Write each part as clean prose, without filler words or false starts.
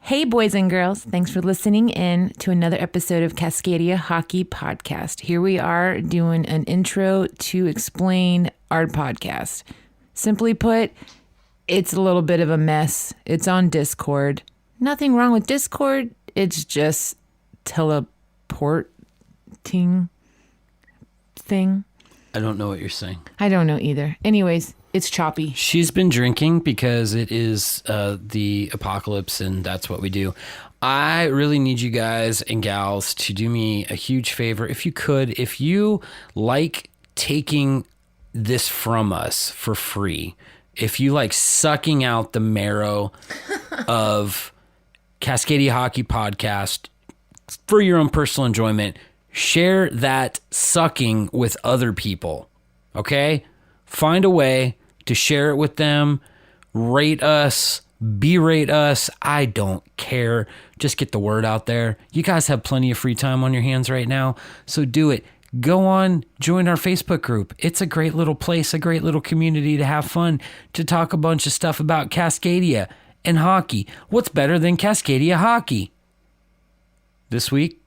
Hey, boys and girls. Thanks for listening in to another episode of Cascadia Hockey Podcast. Here we are doing an intro to explain our podcast. Simply put, it's a little bit of a mess. It's on Discord. Nothing wrong with Discord. It's just teleporting thing. I don't know what you're saying. I don't know either. Anyways, it's choppy. She's been drinking because it is the apocalypse, and that's what we do. I really need you guys and gals to do me a huge favor. If you could, if you like taking this from us for free, if you like sucking out the marrow of Cascadia Hockey Podcast for your own personal enjoyment, share that sucking with other people, okay? Find a way to share it with them, rate us, berate us. I don't care. Just get the word out there. You guys have plenty of free time on your hands right now, so do it. Go on, join our Facebook group. It's a great little place, a great little community to have fun, to talk a bunch of stuff about Cascadia and hockey. What's better than Cascadia Hockey? This week,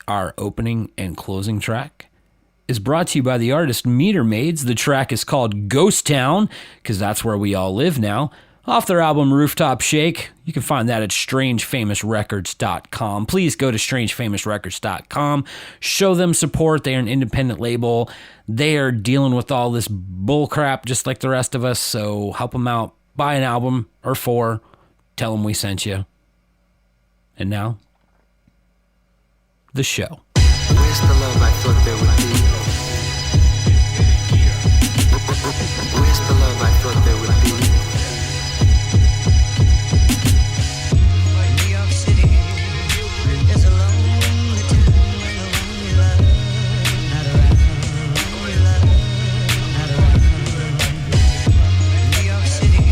our opening and closing track is brought to you by the artist Meter Maids. The track is called Ghost Town, because that's where we all live now. Off their album Rooftop Shake. You can find that at strangefamousrecords.com. Please go to strangefamousrecords.com. Show them support. They are an independent label. They are dealing with all this bull crap just like the rest of us, so help them out. Buy an album or 4. Tell them we sent you. And now, the show. Where's the love I thought there would be? Where's the love I thought there would be? New York City is a lonely town when the one you love not around. Not around. New York City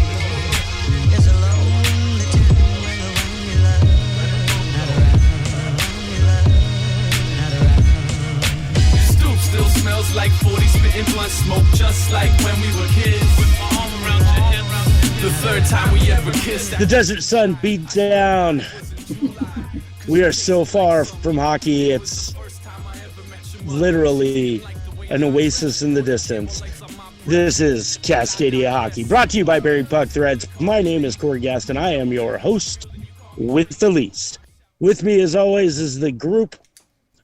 is a lonely town when the one you love not around. Still smells like 40 spitting blunt smoke, just like when we were kids. With my arm around your hips. The third time we ever kissed. The desert sun beat down. We are so far from hockey. It's literally an oasis in the distance. This is Cascadia Hockey, brought to you by Barry Puck Threads. My name is Corey Gaston. I am your host with the least. With me, as always, is the group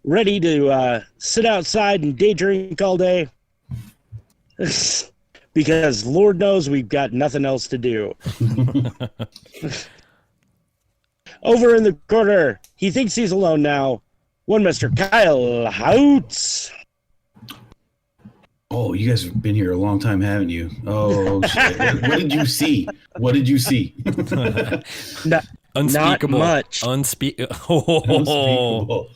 ready to sit outside and day drink all day. Because Lord knows we've got nothing else to do. Over in the corner, he thinks he's alone now. One Mr. Kyle Houts. Oh, you guys have been here a long time, haven't you? Oh, shit. What did you see? What did you see? Unspeakable. Not much. Unspeakable.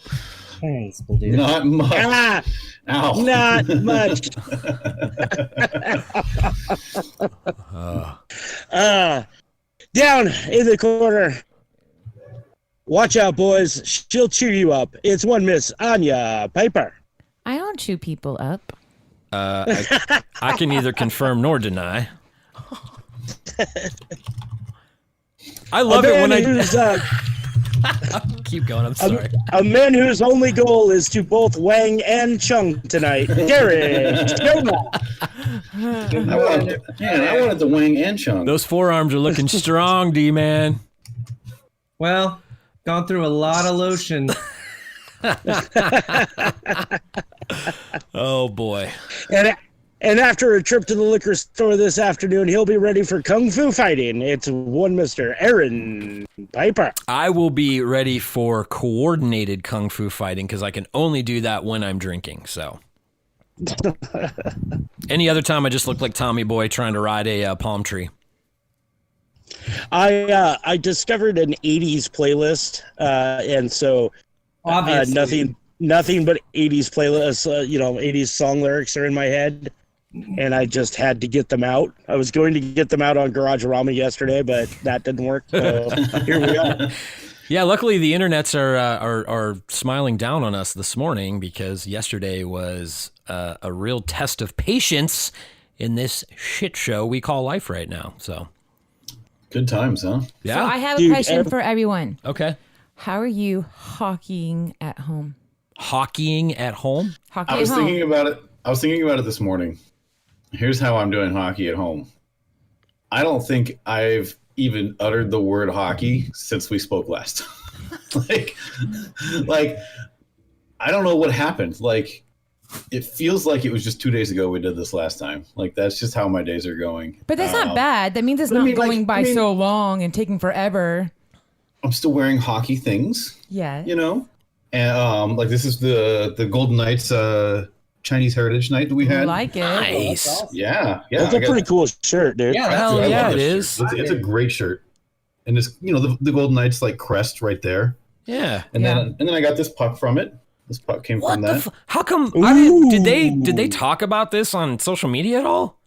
Thanks, Not much. Ah, Ow. not much. Down in the corner. Watch out, boys. She'll cheer you up. It's one Miss Anya Piper. I don't chew people up. I can neither confirm nor deny. I love it when Keep going, I'm sorry. A man whose only goal is to both wang and chung tonight. Garrett Jonah. I wanted the wing and chung. Those forearms are looking strong, D-man. Well, gone through a lot of lotion. Oh, boy. And after a trip to the liquor store this afternoon, he'll be ready for kung fu fighting. It's one Mr. Aaron Piper. I will be ready for coordinated kung fu fighting because I can only do that when I'm drinking, so. Any other time I just look like Tommy Boy trying to ride a palm tree. I discovered an 80s playlist, and so Obviously. nothing but 80s playlists, 80s song lyrics are in my head, and I just had to get them out. I was going to get them out on Garage-A-Rama yesterday, but that didn't work, so here we are. Yeah, luckily the internets are smiling down on us this morning because yesterday was a real test of patience in this shit show we call life right now, so... Good times, huh? Yeah. So I have a Dude, question for everyone. Okay. How are you hockeying at home? Hockeying at home? Hockey I was at home. thinking about it. I was thinking about it this morning. Here's how I'm doing hockey at home. I don't think I've even uttered the word hockey since we spoke last. like, I don't know what happened. Like, it feels like it was just 2 days ago we did this last time. Like, that's just how my days are going. But that's not bad. That means it's not going by so long and taking forever. I'm still wearing hockey things, Yeah. you know? And like this is the Golden Knights Chinese Heritage Night that we had. Like it. Nice. Yeah. That's a pretty cool shirt, dude. Yeah, Hell I yeah, love it this shirt. is. It's a great shirt. And it's, you know, the Golden Knights like crest right there. Yeah. And then I got this puck from it. This puck came What from the? that. How come? Did they talk about this on social media at all?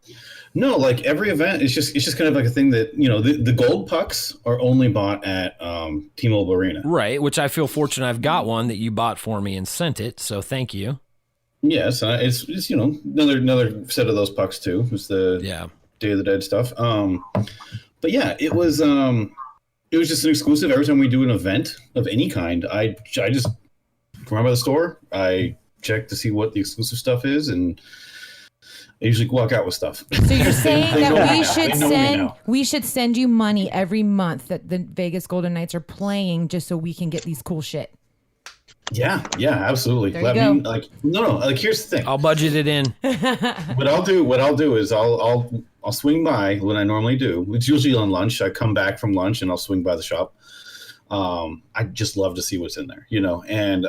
No, like every event, it's just kind of like a thing that, you know, the gold pucks are only bought at T-Mobile Arena. Right. Which I feel fortunate. I've got one that you bought for me and sent it. So thank you. Yes, it's you know another set of those pucks too. It was the Day of the Dead stuff. But yeah, it was just an exclusive. Every time we do an event of any kind, I just come out by the store. I check to see what the exclusive stuff is, and I usually walk out with stuff. So you're saying They know that me we now. should They know me now. send you money every month that the Vegas Golden Knights are playing just so we can get these cool shit. Yeah, absolutely. There you go. Like here's the thing. I'll budget it in. What I'll do is I'll swing by when I normally do. It's usually on lunch. I come back from lunch and I'll swing by the shop. I just love to see what's in there, you know, and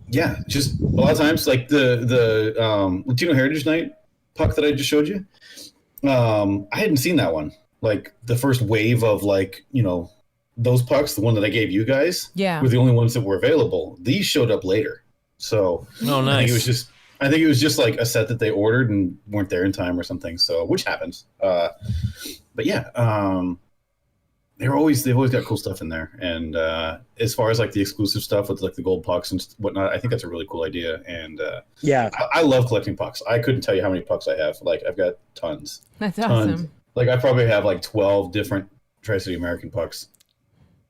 yeah, just a lot of times like the Latino Heritage Night puck that I just showed you. I hadn't seen that one. Like the first wave of like, you know, those pucks, the one that I gave you guys, were the only ones that were available. These showed up later. So nice. I think it was just like a set that they ordered and weren't there in time or something. So which happens. But yeah, they've always got cool stuff in there. And as far as like the exclusive stuff with like the gold pucks and whatnot, I think that's a really cool idea. And I love collecting pucks. I couldn't tell you how many pucks I have. Like I've got tons. That's tons. awesome. Like I probably have like 12 different Tri-City American pucks.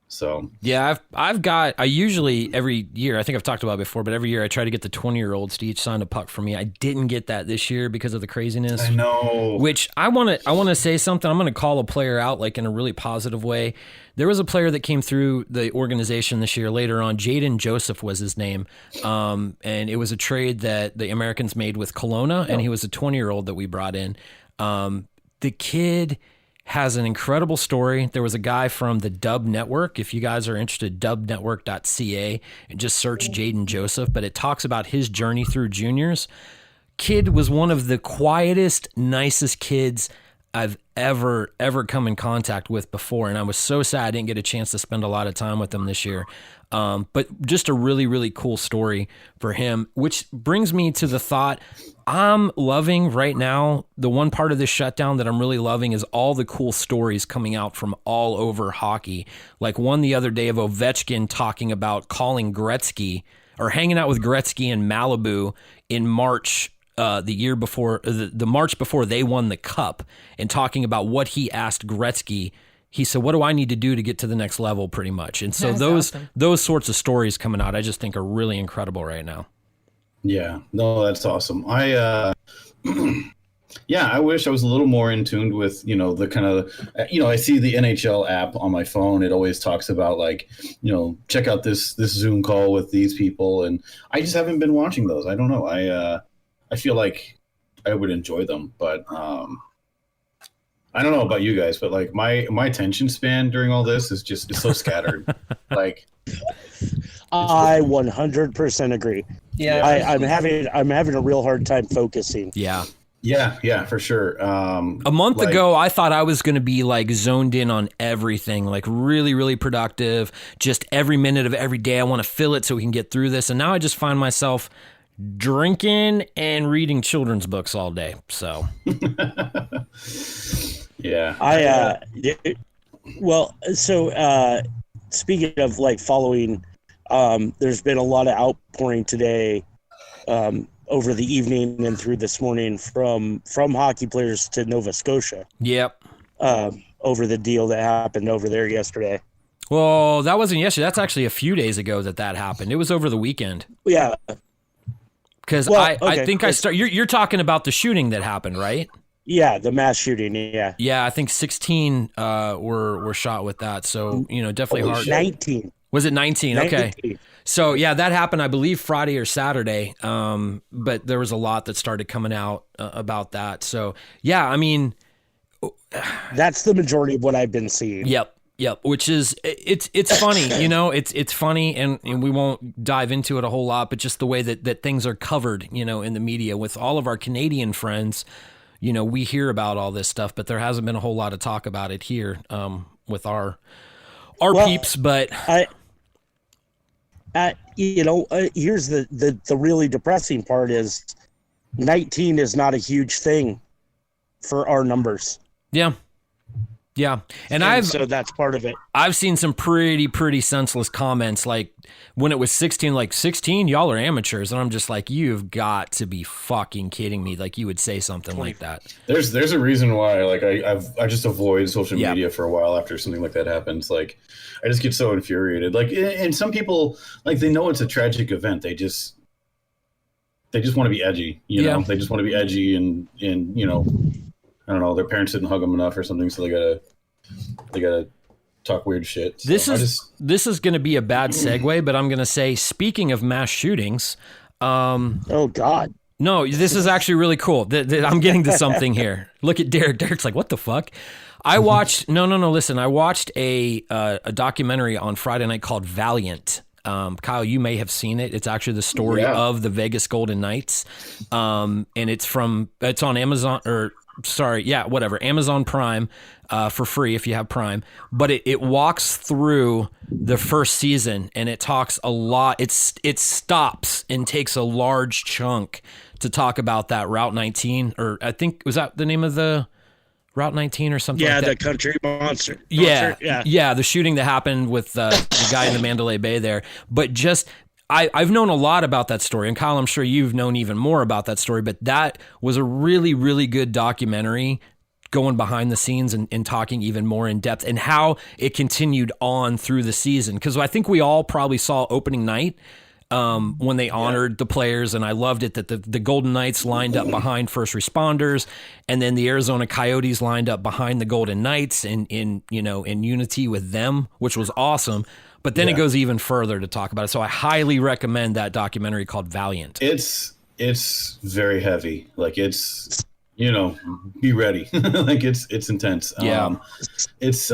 So yeah, I usually every year, I think I've talked about it before, but every year I try to get the 20-year-olds to each sign a puck for me. I didn't get that this year because of the craziness. I know. Which I want to say something. I'm going to call a player out like in a really positive way. There was a player that came through the organization this year later on. Jaden Joseph was his name. And it was a trade that the Americans made with Kelowna, and he was a 20-year-old that we brought in. The kid has an incredible story. There was a guy from the Dub Network. If you guys are interested, dubnetwork.ca, and just search Jaden Joseph. But it talks about his journey through juniors. Kid was one of the quietest, nicest kids I've ever come in contact with before. And I was so sad I didn't get a chance to spend a lot of time with him this year. But just a really, really cool story for him, which brings me to the thought I'm loving right now. The one part of this shutdown that I'm really loving is all the cool stories coming out from all over hockey. Like one the other day of Ovechkin talking about calling Gretzky or hanging out with Gretzky in Malibu in March, the year before, the March before they won the cup, and talking about what he asked Gretzky. He said, what do I need to do to get to the next level, pretty much? And so those sorts of stories coming out, I just think are really incredible right now. Yeah, no, that's awesome. I wish I was a little more in tune with, you know, the kind of, you know, I see the NHL app on my phone. It always talks about like, you know, check out this Zoom call with these people. And I just haven't been watching those. I don't know. I feel like I would enjoy them, but I don't know about you guys, but like my attention span during all this is so scattered. Like I 100% agree. Yeah, I'm having a real hard time focusing. Yeah. Yeah, for sure. A month ago, I thought I was going to be like zoned in on everything, like really, really productive. Just every minute of every day, I want to fill it so we can get through this. And now I just find myself drinking and reading children's books all day. So, yeah. Speaking of like following, there's been a lot of outpouring today, over the evening and through this morning from hockey players to Nova Scotia. Yep. over the deal that happened over there yesterday. Well, that wasn't yesterday. That's actually a few days ago that happened. It was over the weekend. Yeah. Because I think I start. You're talking about the shooting that happened, right? Yeah, the mass shooting. Yeah. Yeah, I think 16 were shot with that. So definitely hard. 19. Was it 19? Okay. 19. So yeah, that happened, I believe, Friday or Saturday. But there was a lot that started coming out about that. So yeah, I mean, that's the majority of what I've been seeing. Yep. Which is it's funny, it's funny, and we won't dive into it a whole lot, but just the way that things are covered, in the media with all of our Canadian friends. We hear about all this stuff, but there hasn't been a whole lot of talk about it here with our peeps. But here's the really depressing part is 19 is not a huge thing for our numbers. Yeah. And so that's part of it. I've seen some pretty senseless comments, like when it was 16, like 16, y'all are amateurs. And I'm just like, you've got to be fucking kidding me. Like you would say something like that. There's a reason why, like I just avoid social media for a while after something like that happens. Like I just get so infuriated. Like, and some people, like, they know it's a tragic event. They just want to be edgy, they just want to be edgy and I don't know, their parents didn't hug them enough or something, so they gotta talk weird shit. So this is going to be a bad segue, but I'm going to say, speaking of mass shootings, oh God, no, this is actually really cool. I'm getting to something here. Look at Derek. Derek's like, what the fuck? I watched listen. I watched a documentary on Friday night called Valiant. Kyle, you may have seen it. It's actually the story of the Vegas Golden Knights, and it's on Amazon Amazon Prime for free if you have Prime. But it walks through the first season, and it talks a lot. It stops and takes a large chunk to talk about that Route 19, or I think, was that the name of the Route 19 or something like that? The country monster. Yeah, the shooting that happened with the guy in the Mandalay Bay there. But just, I've known a lot about that story, and Kyle, I'm sure you've known even more about that story, but that was a really, really good documentary going behind the scenes and talking even more in depth, and how it continued on through the season. Because I think we all probably saw opening night when they honored the players, and I loved it that the Golden Knights lined up behind first responders, and then the Arizona Coyotes lined up behind the Golden Knights in unity with them, which was awesome. But then it goes even further to talk about it. So I highly recommend that documentary called Valiant. It's very heavy. Like, it's, be ready. Like, it's intense. Yeah. It's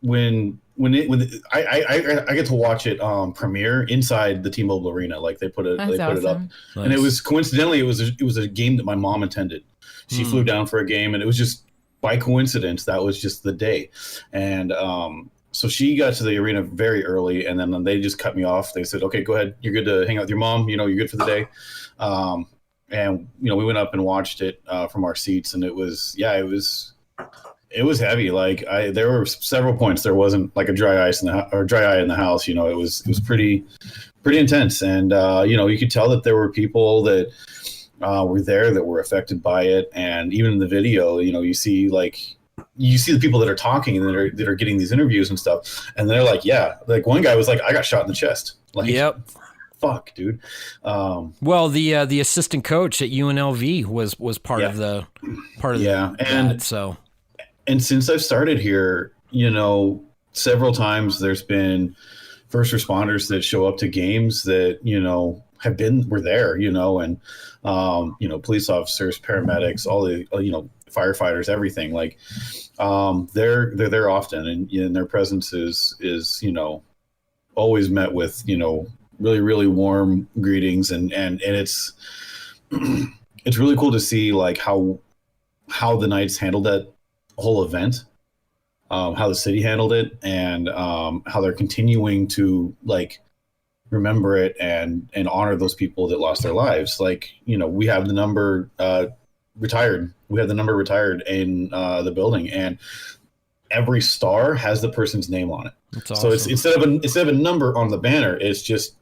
when I get to watch it premiere inside the T-Mobile Arena. Like, they put it up, Nice. And it was coincidentally it was a game that my mom attended. She flew down for a game, and it was just by coincidence that was just the day. And so she got to the arena very early, and then they just cut me off. They said, "Okay, go ahead. You're good to hang out with your mom. You're good for the day." And we went up and watched it from our seats, and it was heavy. Like, there were several points there wasn't like a dry eye in the house. It was pretty intense, and you could tell that there were people that were there that were affected by it. And even in the video, you see the people that are talking and that are getting these interviews and stuff, and they're like, like one guy was like, I got shot in the chest. Like, yep. Fuck, dude. Well, the assistant coach at UNLV was part of the and so. And since I've started here, several times there's been first responders that show up to games that were there, and police officers, paramedics, all the firefighters, everything. Like, they're there often, and their presence is always met with really, really warm greetings, and it's it's really cool to see like how the Knights handled that whole event, how the city handled it, and how they're continuing to like remember it and honor those people that lost their lives. Like, we have the number retired. We have the number retired in the building, and every star has the person's name on it. That's awesome. So it's instead of a number on the banner, it's just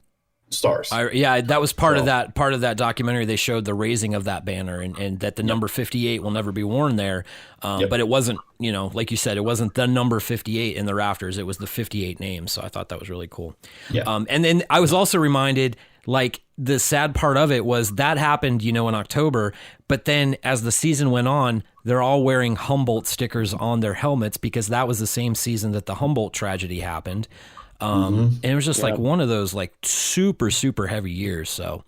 stars. That was part of that documentary. They showed the raising of that banner and that the number 58 will never be worn there. But it wasn't, like you said, it wasn't the number 58 in the rafters. It was the 58 names. So I thought that was really cool. Yeah. And then I was also reminded, like, the sad part of it was that happened, in October. But then as the season went on, they're all wearing Humboldt stickers on their helmets because that was the same season that the Humboldt tragedy happened. And it was just like one of those like super, super heavy years. So,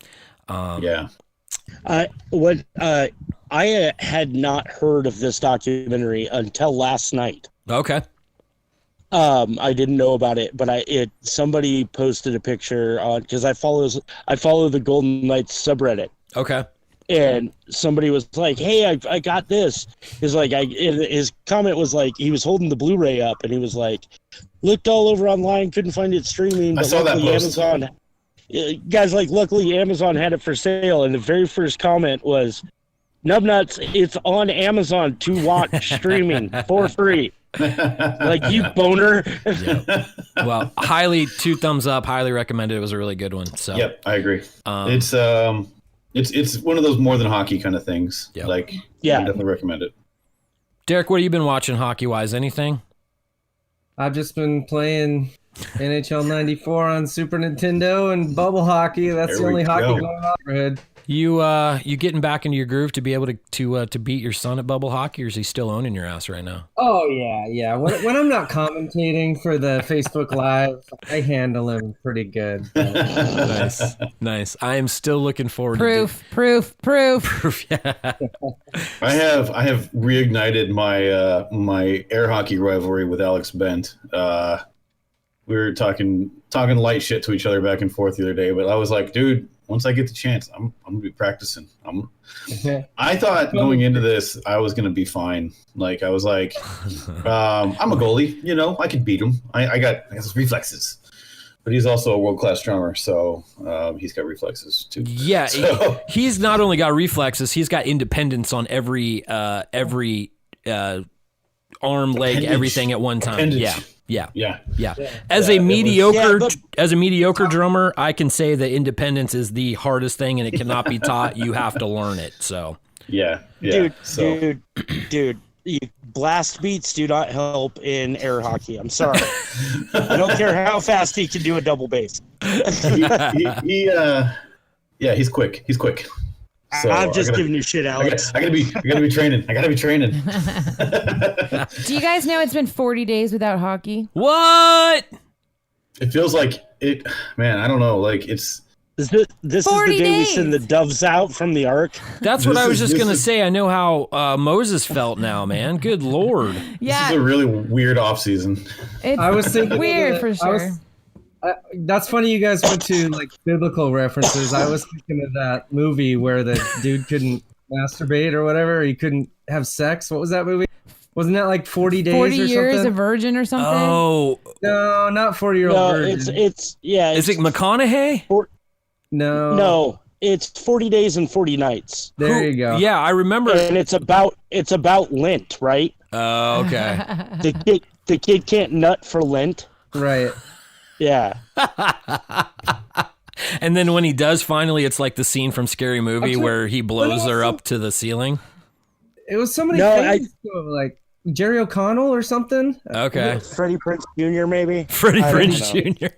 I had not heard of this documentary until last night. Okay. I didn't know about it, but somebody posted a picture on, because I follow the Golden Knights subreddit. Okay. And somebody was like, "Hey, I got this." His comment was like, he was holding the Blu-ray up, and he was like, "Looked all over online, couldn't find it streaming." But I saw that post. Luckily Amazon had it for sale, and the very first comment was, "Nubnuts, it's on Amazon to watch streaming for free." Like, you boner. Yeah. Well, two thumbs up, highly recommended. It was a really good one. So yep, I agree. It's one of those more than hockey kind of things. Yep. I definitely recommend it. Derek, what have you been watching hockey wise? Anything? I've just been playing NHL 94 on Super Nintendo and bubble hockey. That's There the only we hockey go. going on in my neighborhood. You getting back into your groove to be able to beat your son at bubble hockey, or is he still owning your ass right now? Oh yeah. When I'm not commentating for the Facebook Live, I handle him pretty good. Nice. I am still looking forward Proof. Yeah. I have reignited my air hockey rivalry with Alex Bent. We were talking light shit to each other back and forth the other day, but I was like, dude, once I get the chance, I'm gonna be practicing. I thought going into this I was gonna be fine. Like, I was like, I'm a goalie, I could beat him. I got those reflexes. But he's also a world-class drummer, so he's got reflexes too. Yeah, so. He's not only got reflexes, he's got independence on every arm, leg, everything at one time. Appendage. Yeah. As a mediocre drummer, I can say that independence is the hardest thing, and it cannot be taught. You have to learn it. So Dude, blast beats do not help in air hockey. I'm sorry. I don't care how fast he can do a double bass. He's quick. So I'm just giving you shit, Alex. I gotta be training. Do you guys know it's been 40 days without hockey? what? It feels like it, man. I don't know. Like, it's. This is the 40 day we days. send the doves out from the ark. That's what I was just this gonna is- say. I know how Moses felt now, man. Good Lord. This Yeah, is a really weird off season. it's I was thinking weird of for that. I was- sure. That's funny you guys went to like biblical references. I was thinking of that movie where the dude couldn't masturbate or whatever. He couldn't have sex. What was that movie? Wasn't that like 40 days 40 or years something? a virgin or something? Oh, No, not 40-year-old No, virgin. it's is it McConaughey? No. It's 40 days and 40 nights. There you go. Yeah, I remember. And it's about Lent, right? Oh, okay. The kid can't nut for Lent. Right. Yeah. And then when he does, finally, it's like the scene from Scary Movie Actually, where he blows her also- up to the ceiling. It was so many No, things, like Jerry O'Connell or something. Okay. Freddie Prinze Jr. maybe. Freddie I don't Prinze Jr.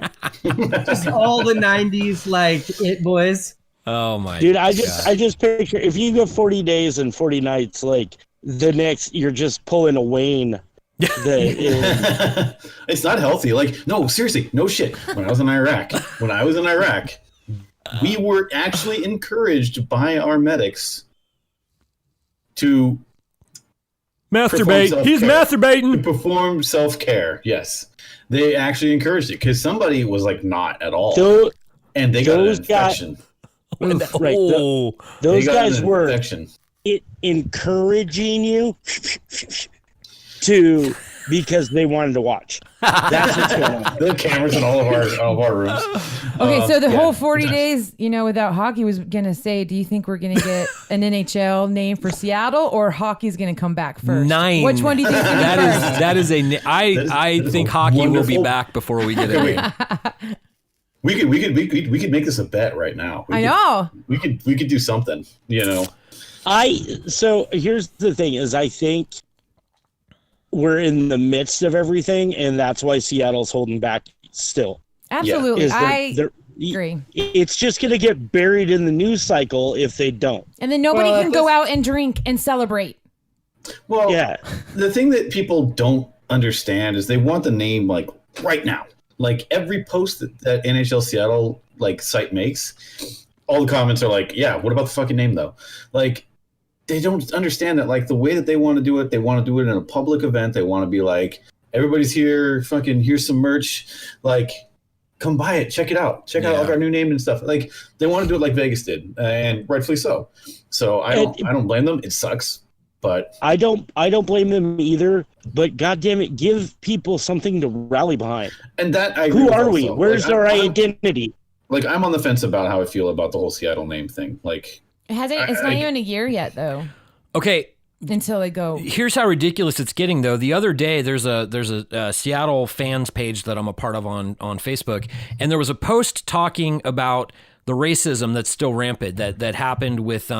Just all the 90s, like, it boys. Oh, my Dude, God. I just picture, if you go 40 days and 40 nights, like the next, you're just pulling a Wayne. It's not healthy. Like, no, seriously, no shit. When I was in Iraq, we were actually encouraged by our medics to Masturbate. Perform He's self-care. masturbating. perform self-care. Yes, they actually encouraged it because somebody was like not at all, Those, and they got an those guys- infection. right, Oh, those They got guys an were infection. encouraging you to, because they wanted to watch. That's what's going on. There are cameras in all of our rooms. Okay, so the yeah. whole 40 days, without hockey was going to say, do you think we're going to get an NHL name for Seattle or hockey's going to come back first? 9. Which one do you think is going to be first? That is I that think is a hockey will be wonderful- back before we get Okay, it. wait. We could make this a bet right now. I know. We could do something. So here's the thing: is I think we're in the midst of everything, and that's why Seattle's holding back still. Absolutely. Is I they're- agree. It's just going to get buried in the news cycle if they don't. And then nobody can go out and drink and celebrate. Well, Yeah. The thing that people don't understand is they want the name like right now. Like every post that NHL Seattle like site makes, all the comments are like, "Yeah, what about the fucking name though?" Like they don't understand that like the way that they want to do it, they want to do it in a public event. They want to be like, everybody's here, fucking here's some merch, like come buy it, check it out, check out our new name and stuff. Like they want to do it like Vegas did, and rightfully so. So I don't blame them. It sucks. But I don't blame them either. But goddamn it, give people something to rally behind. And that I agree who with are also. we? Where's like, our identity? Like I'm on the fence about how I feel about the whole Seattle name thing. Like It hasn't. It's not even a year yet, though. Okay, Until they go. here's how ridiculous it's getting, though. The other day, there's a Seattle fans page that I'm a part of on Facebook, and there was a post talking about the racism that's still rampant that happened with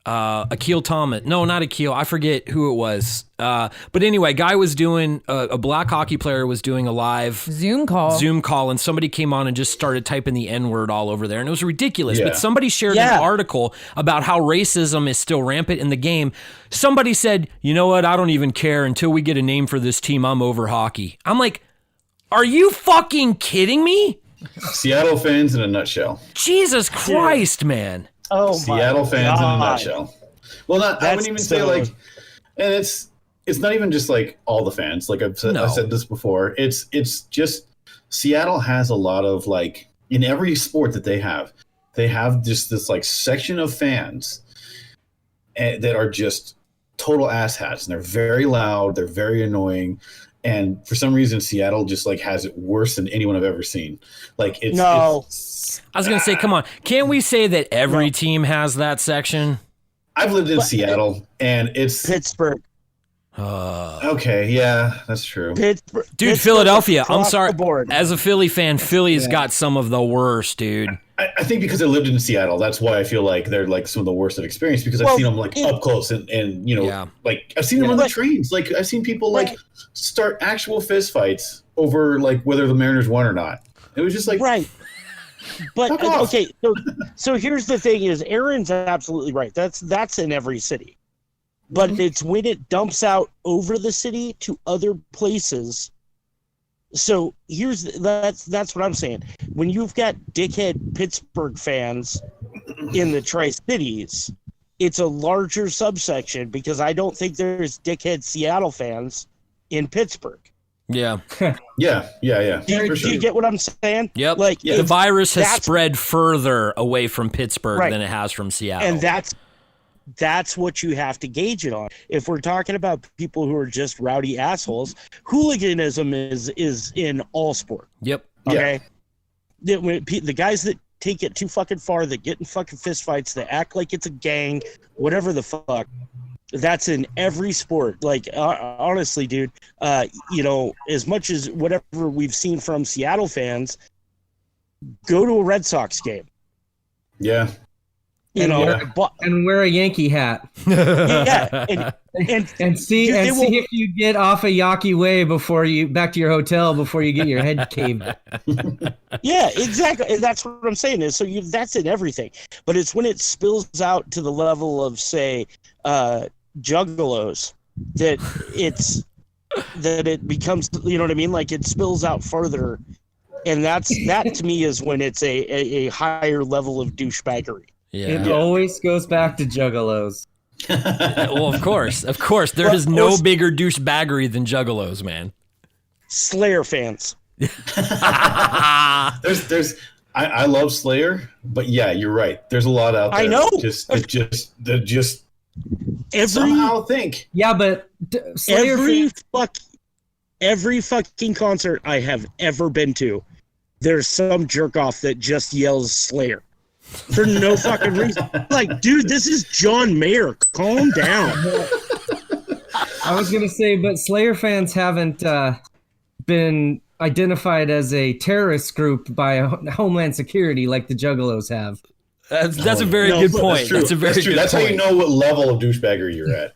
Akil Thomas. No, not Akil. I forget who it was. But anyway, guy was doing a black hockey player was doing a live Zoom call, and somebody came on and just started typing the N-word all over there, and it was ridiculous. Yeah. But somebody shared an article about how racism is still rampant in the game. Somebody said, "You know what? I don't even care until we get a name for this team. I'm over hockey." I'm like, are you fucking kidding me? Seattle fans in a nutshell. Jesus Christ, man. Oh, Seattle fans in a nutshell. Well, I wouldn't even say like, and it's not even just like all the fans. Like I've said this before. It's just Seattle has a lot of like in every sport that they have just this like section of fans that are just total asshats, and they're very loud. They're very annoying. And for some reason, Seattle just like has it worse than anyone I've ever seen. Like it's I was gonna say, come on, can't we say that every team has that section? I've lived in Seattle, and it's Pittsburgh. Okay, yeah, that's true. Pittsburgh, Philadelphia. I'm sorry. board. As a Philly fan, Philly's got some of the worst, dude. I think because I lived in Seattle, that's why I feel like they're like some of the worst I've experienced, because I've seen them like up close and like I've seen them on the trains. Like I've seen people like start actual fist fights over like whether the Mariners won or not. It was just like right. But okay, so here's the thing: is Aaron's absolutely right. That's in every city, but it's when it dumps out over the city to other places. So that's what I'm saying. When you've got dickhead Pittsburgh fans in the Tri-Cities, it's a larger subsection because I don't think there's dickhead Seattle fans in Pittsburgh. Yeah. Yeah. Do you get what I'm saying? Yep. Like the virus has spread further away from Pittsburgh than it has from Seattle. And that's what you have to gauge it on. If we're talking about people who are just rowdy assholes, hooliganism is in all sport. Yep. Okay. The guys that take it too fucking far, that get in fucking fistfights, that act like it's a gang, whatever the fuck. That's in every sport. Like honestly, dude, as much as whatever we've seen from Seattle fans, go to a Red Sox game. Yeah. And wear a Yankee hat. Yeah, and see if you get off a Yawkey Way back to your hotel before you get your head caved. Yeah, exactly. And that's what I'm saying is that's in everything, but it's when it spills out to the level of say juggalos that it becomes, you know what I mean? Like it spills out further, and that to me is when it's a higher level of douchebaggery. Yeah. It always goes back to juggalos. Well, of course. There is no bigger douchebaggery than juggalos, man. Slayer fans. I love Slayer, but yeah, you're right. There's a lot out there. I know. That just somehow think. Yeah, but Slayer every fucking concert I have ever been to, there's some jerk off that just yells Slayer. For no fucking reason. Like, dude, this is John Mayer. Calm down. I was going to say, but Slayer fans haven't been identified as a terrorist group by Homeland Security, like the Juggalos have. That's a very good point. That's a very good point. That's how you know what level of douchebaggery you're at.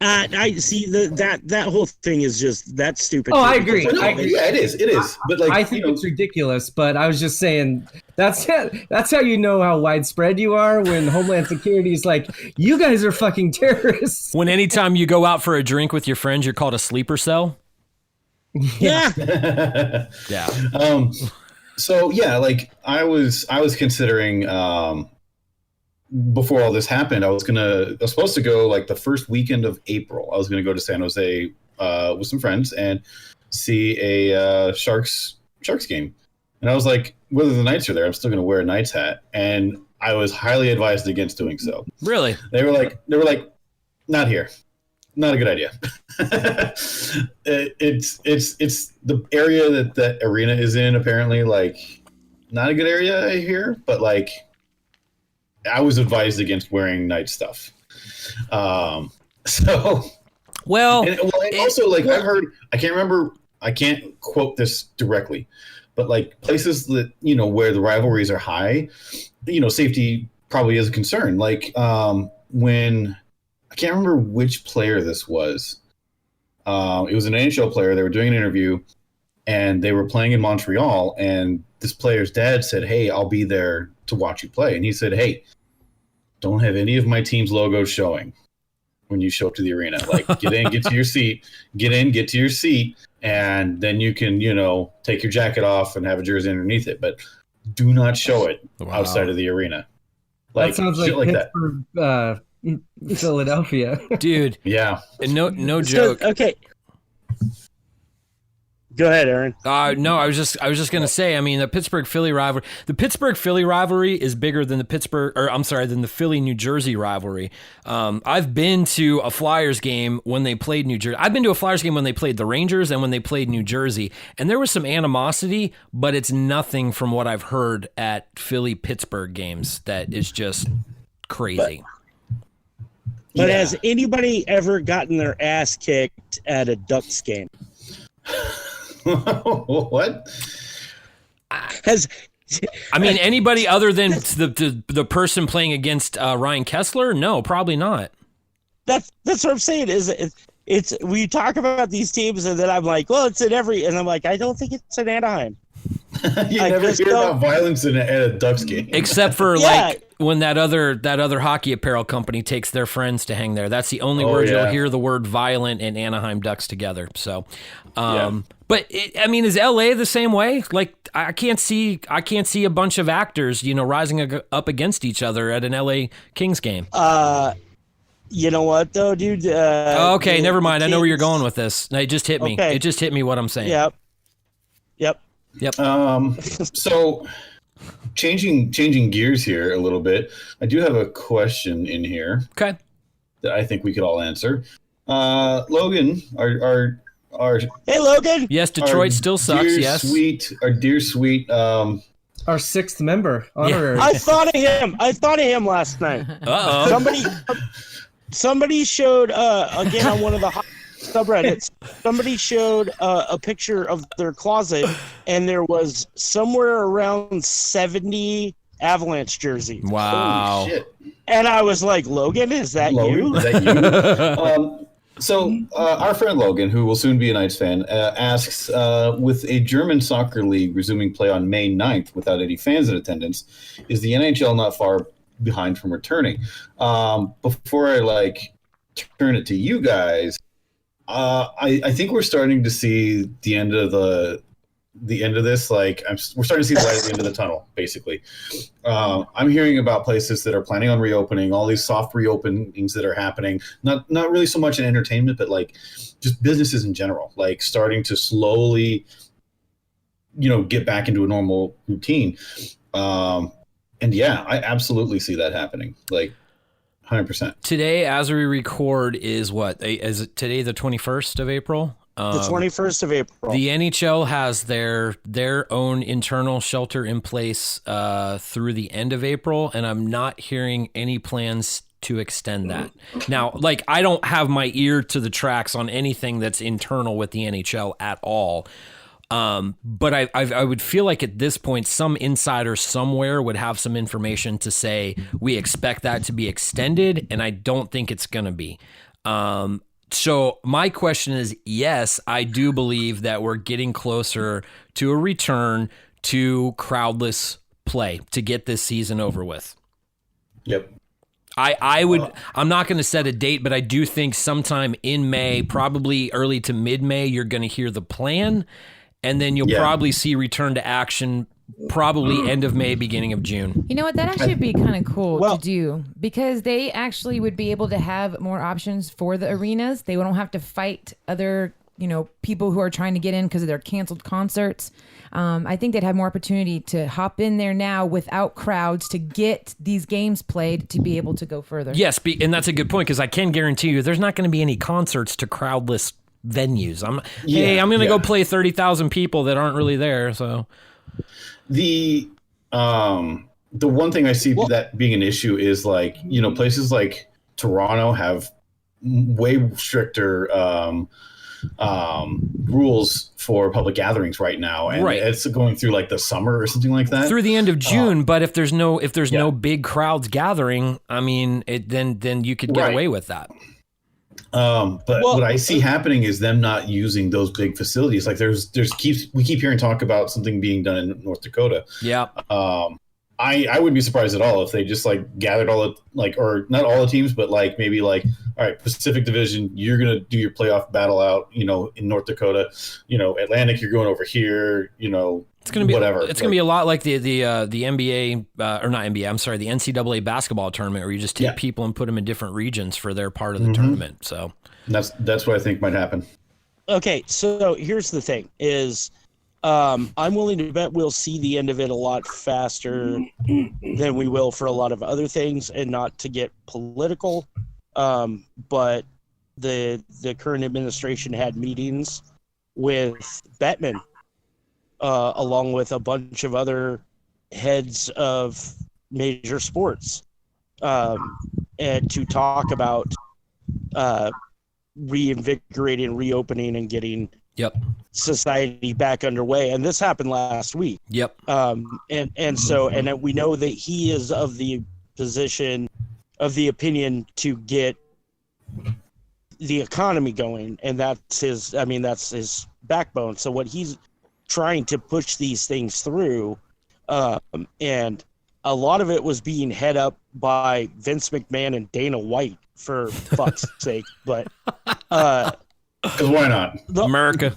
I see that whole thing is just that's stupid. Oh, I agree. No, yeah, it is. It is. But like, I think it's ridiculous. But I was just saying that's how you know how widespread you are when Homeland Security is like, you guys are fucking terrorists. When anytime you go out for a drink with your friends, you're called a sleeper cell. Yeah. Yeah. So yeah, like I was considering before all this happened, I was supposed to go like the first weekend of April. I was gonna go to San Jose with some friends and see a Sharks game. And I was like, whether the Knights are there, I'm still gonna wear a Knights hat. And I was highly advised against doing so. Really? They were like, not here. Not a good idea. It's the area that arena is in, apparently, like, not a good area, I hear, but like I was advised against wearing night stuff. So well, and also like I've heard, I can't quote this directly, but like places that, you know, where the rivalries are high, you know, safety probably is a concern. Like when I can't remember which player this was. It was an NHL player. They were doing an interview and they were playing in Montreal, and this player's dad said, "Hey, I'll be there to watch you play." And he said, "Hey, don't have any of my team's logos showing when you show up to the arena. Like, get in, get to your seat, get to your seat, and then you can, you know, take your jacket off and have a jersey underneath it. But do not show it outside of the arena." Like, that sounds shit like that. Philadelphia. Dude. Yeah. And no joke. Okay. Go ahead, Aaron. No, I was just gonna say. I mean, the Pittsburgh Philly rivalry is bigger than the Philly New Jersey rivalry. I've been to a Flyers game when they played New Jersey. I've been to a Flyers game when they played the Rangers and when they played New Jersey, and there was some animosity, but it's nothing from what I've heard at Philly Pittsburgh games that is just crazy. But has anybody ever gotten their ass kicked at a Ducks game? What? Anybody other than the person playing against Ryan Kessler? No, probably not. That's what I'm saying. It's we talk about these teams, and then I'm like, well, it's in every, and I'm like, I don't think it's in Anaheim. You never hear about violence at a Ducks game, except for like when that other hockey apparel company takes their friends to hang there. That's the only word you'll hear the word violent and Anaheim Ducks together. So, but is LA the same way? Like, I can't see a bunch of actors, you know, rising up against each other at an LA Kings game. You know what though, dude? Okay, never mind. I know where you're going with this. It just hit me. Okay. It just hit me what I'm saying. Yep. So changing gears here a little bit, I do have a question in here. Okay. That I think we could all answer. Logan, our hey Logan. Yes, Detroit still sucks. Yes. Our dear sweet our sixth member, honorary. I thought of him last night. Uh-oh. Somebody showed again on one of the subreddits. Somebody showed a picture of their closet, and there was somewhere around 70 Avalanche jerseys. Wow. Holy shit. And I was like, Logan, is that you? Is that you? So our friend Logan, who will soon be a Knights fan, asks, with a German soccer league resuming play on May 9th without any fans in attendance, is the NHL not far behind from returning? Before I turn it to you guys, I think we're starting to see the end of this. We're starting to see the light at the end of the tunnel, basically. I'm hearing about places that are planning on reopening, all these soft reopenings that are happening. Not really so much in entertainment, but just businesses in general, starting to slowly, get back into a normal routine. And yeah, I absolutely see that happening. 100%. Today, as we record, is what? Is it today the 21st of April? The 21st of April. The NHL has their own internal shelter in place through the end of April, and I'm not hearing any plans to extend that. Now, I don't have my ear to the tracks on anything that's internal with the NHL at all. But I would feel like at this point, some insider somewhere would have some information to say we expect that to be extended, and I don't think it's going to be. So my question is, yes, I do believe that we're getting closer to a return to crowdless play to get this season over with. Yep. I'm not going to set a date, but I do think sometime in May, probably early to mid-May, you're going to hear the plan, and then you'll probably see return to action probably end of May, beginning of June. You know what? That actually would be kind of cool to do, because they actually would be able to have more options for the arenas. They don't have to fight other, people who are trying to get in because of their canceled concerts. I think they'd have more opportunity to hop in there now without crowds to get these games played to be able to go further. Yes, and that's a good point, because I can guarantee you there's not going to be any concerts to crowdless venues. I'm going to go play 30,000 people that aren't really there. So the one thing I see that being an issue is places like Toronto have way stricter rules for public gatherings right now, and it's going through the summer or something like that, through the end of June. But if there's no big crowds gathering, I mean, then you could get away with that. But what I see happening is them not using those big facilities. We keep hearing talk about something being done in North Dakota. Yeah. I wouldn't be surprised at all if they just gathered all the or not all the teams, but maybe all right, Pacific Division, you're gonna do your playoff battle out, in North Dakota, Atlantic, you're going over here, it's gonna be whatever. It's gonna be a lot like the NBA or not NBA. I'm sorry, the NCAA basketball tournament, where you just take people and put them in different regions for their part of the tournament. So that's what I think might happen. Okay, so here's the thing: is I'm willing to bet we'll see the end of it a lot faster than we will for a lot of other things, and not to get political. But the current administration had meetings with Bettman, along with a bunch of other heads of major sports, and to talk about reinvigorating, reopening, and getting society back underway. And this happened last week. Yep. And we know that he is of the opinion to get the economy going, and that's his backbone. So what he's trying to push these things through, and a lot of it was being head up by Vince McMahon and Dana White, for fuck's sake. But because why not? America.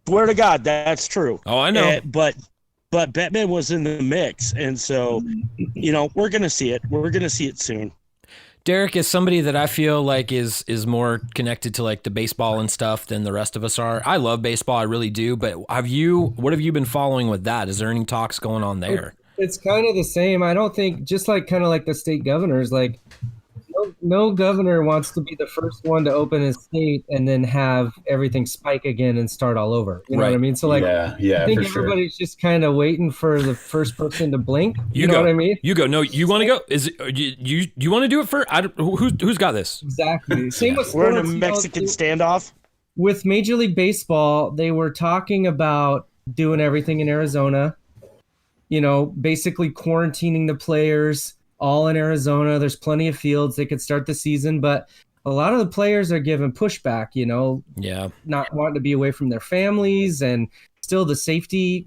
Swear to God, that's true. Oh, I know. But Bettman was in the mix, and so we're gonna see it. We're gonna see it soon. Derek is somebody that I feel like is more connected to the baseball and stuff than the rest of us are. I love baseball, I really do. But what have you been following with that? Is there any talks going on there? It's kind of the same. I don't think, just kind of like the state governors, no governor wants to be the first one to open his state and then have everything spike again and start all over. You know what I mean? So I think everybody's just kind of waiting for the first person to blink. You know what I mean? You go. No, you want to go? Is it, you want to do it first? Who's got this? Exactly. Same with we're sports, in a Mexican standoff. With Major League Baseball, they were talking about doing everything in Arizona. Basically quarantining the players. All in Arizona. There's plenty of fields. They could start the season, but a lot of the players are giving pushback, not wanting to be away from their families, and still the safety,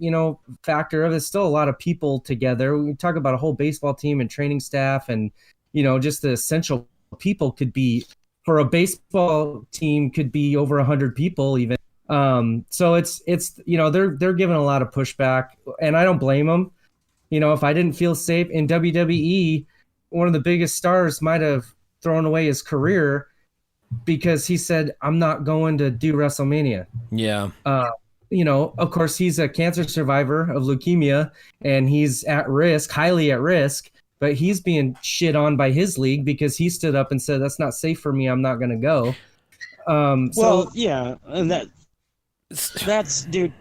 factor of it. Still a lot of people together. We talk about a whole baseball team and training staff, and, just the essential people could be, for a baseball team, could be over 100 people even. So it's they're giving a lot of pushback, and I don't blame them. If I didn't feel safe in WWE, one of the biggest stars might have thrown away his career because he said, I'm not going to do WrestleMania. Yeah. Of course, he's a cancer survivor of leukemia, and he's at risk, highly at risk, but he's being shit on by his league because he stood up and said, that's not safe for me. I'm not going to go. And that's, dude,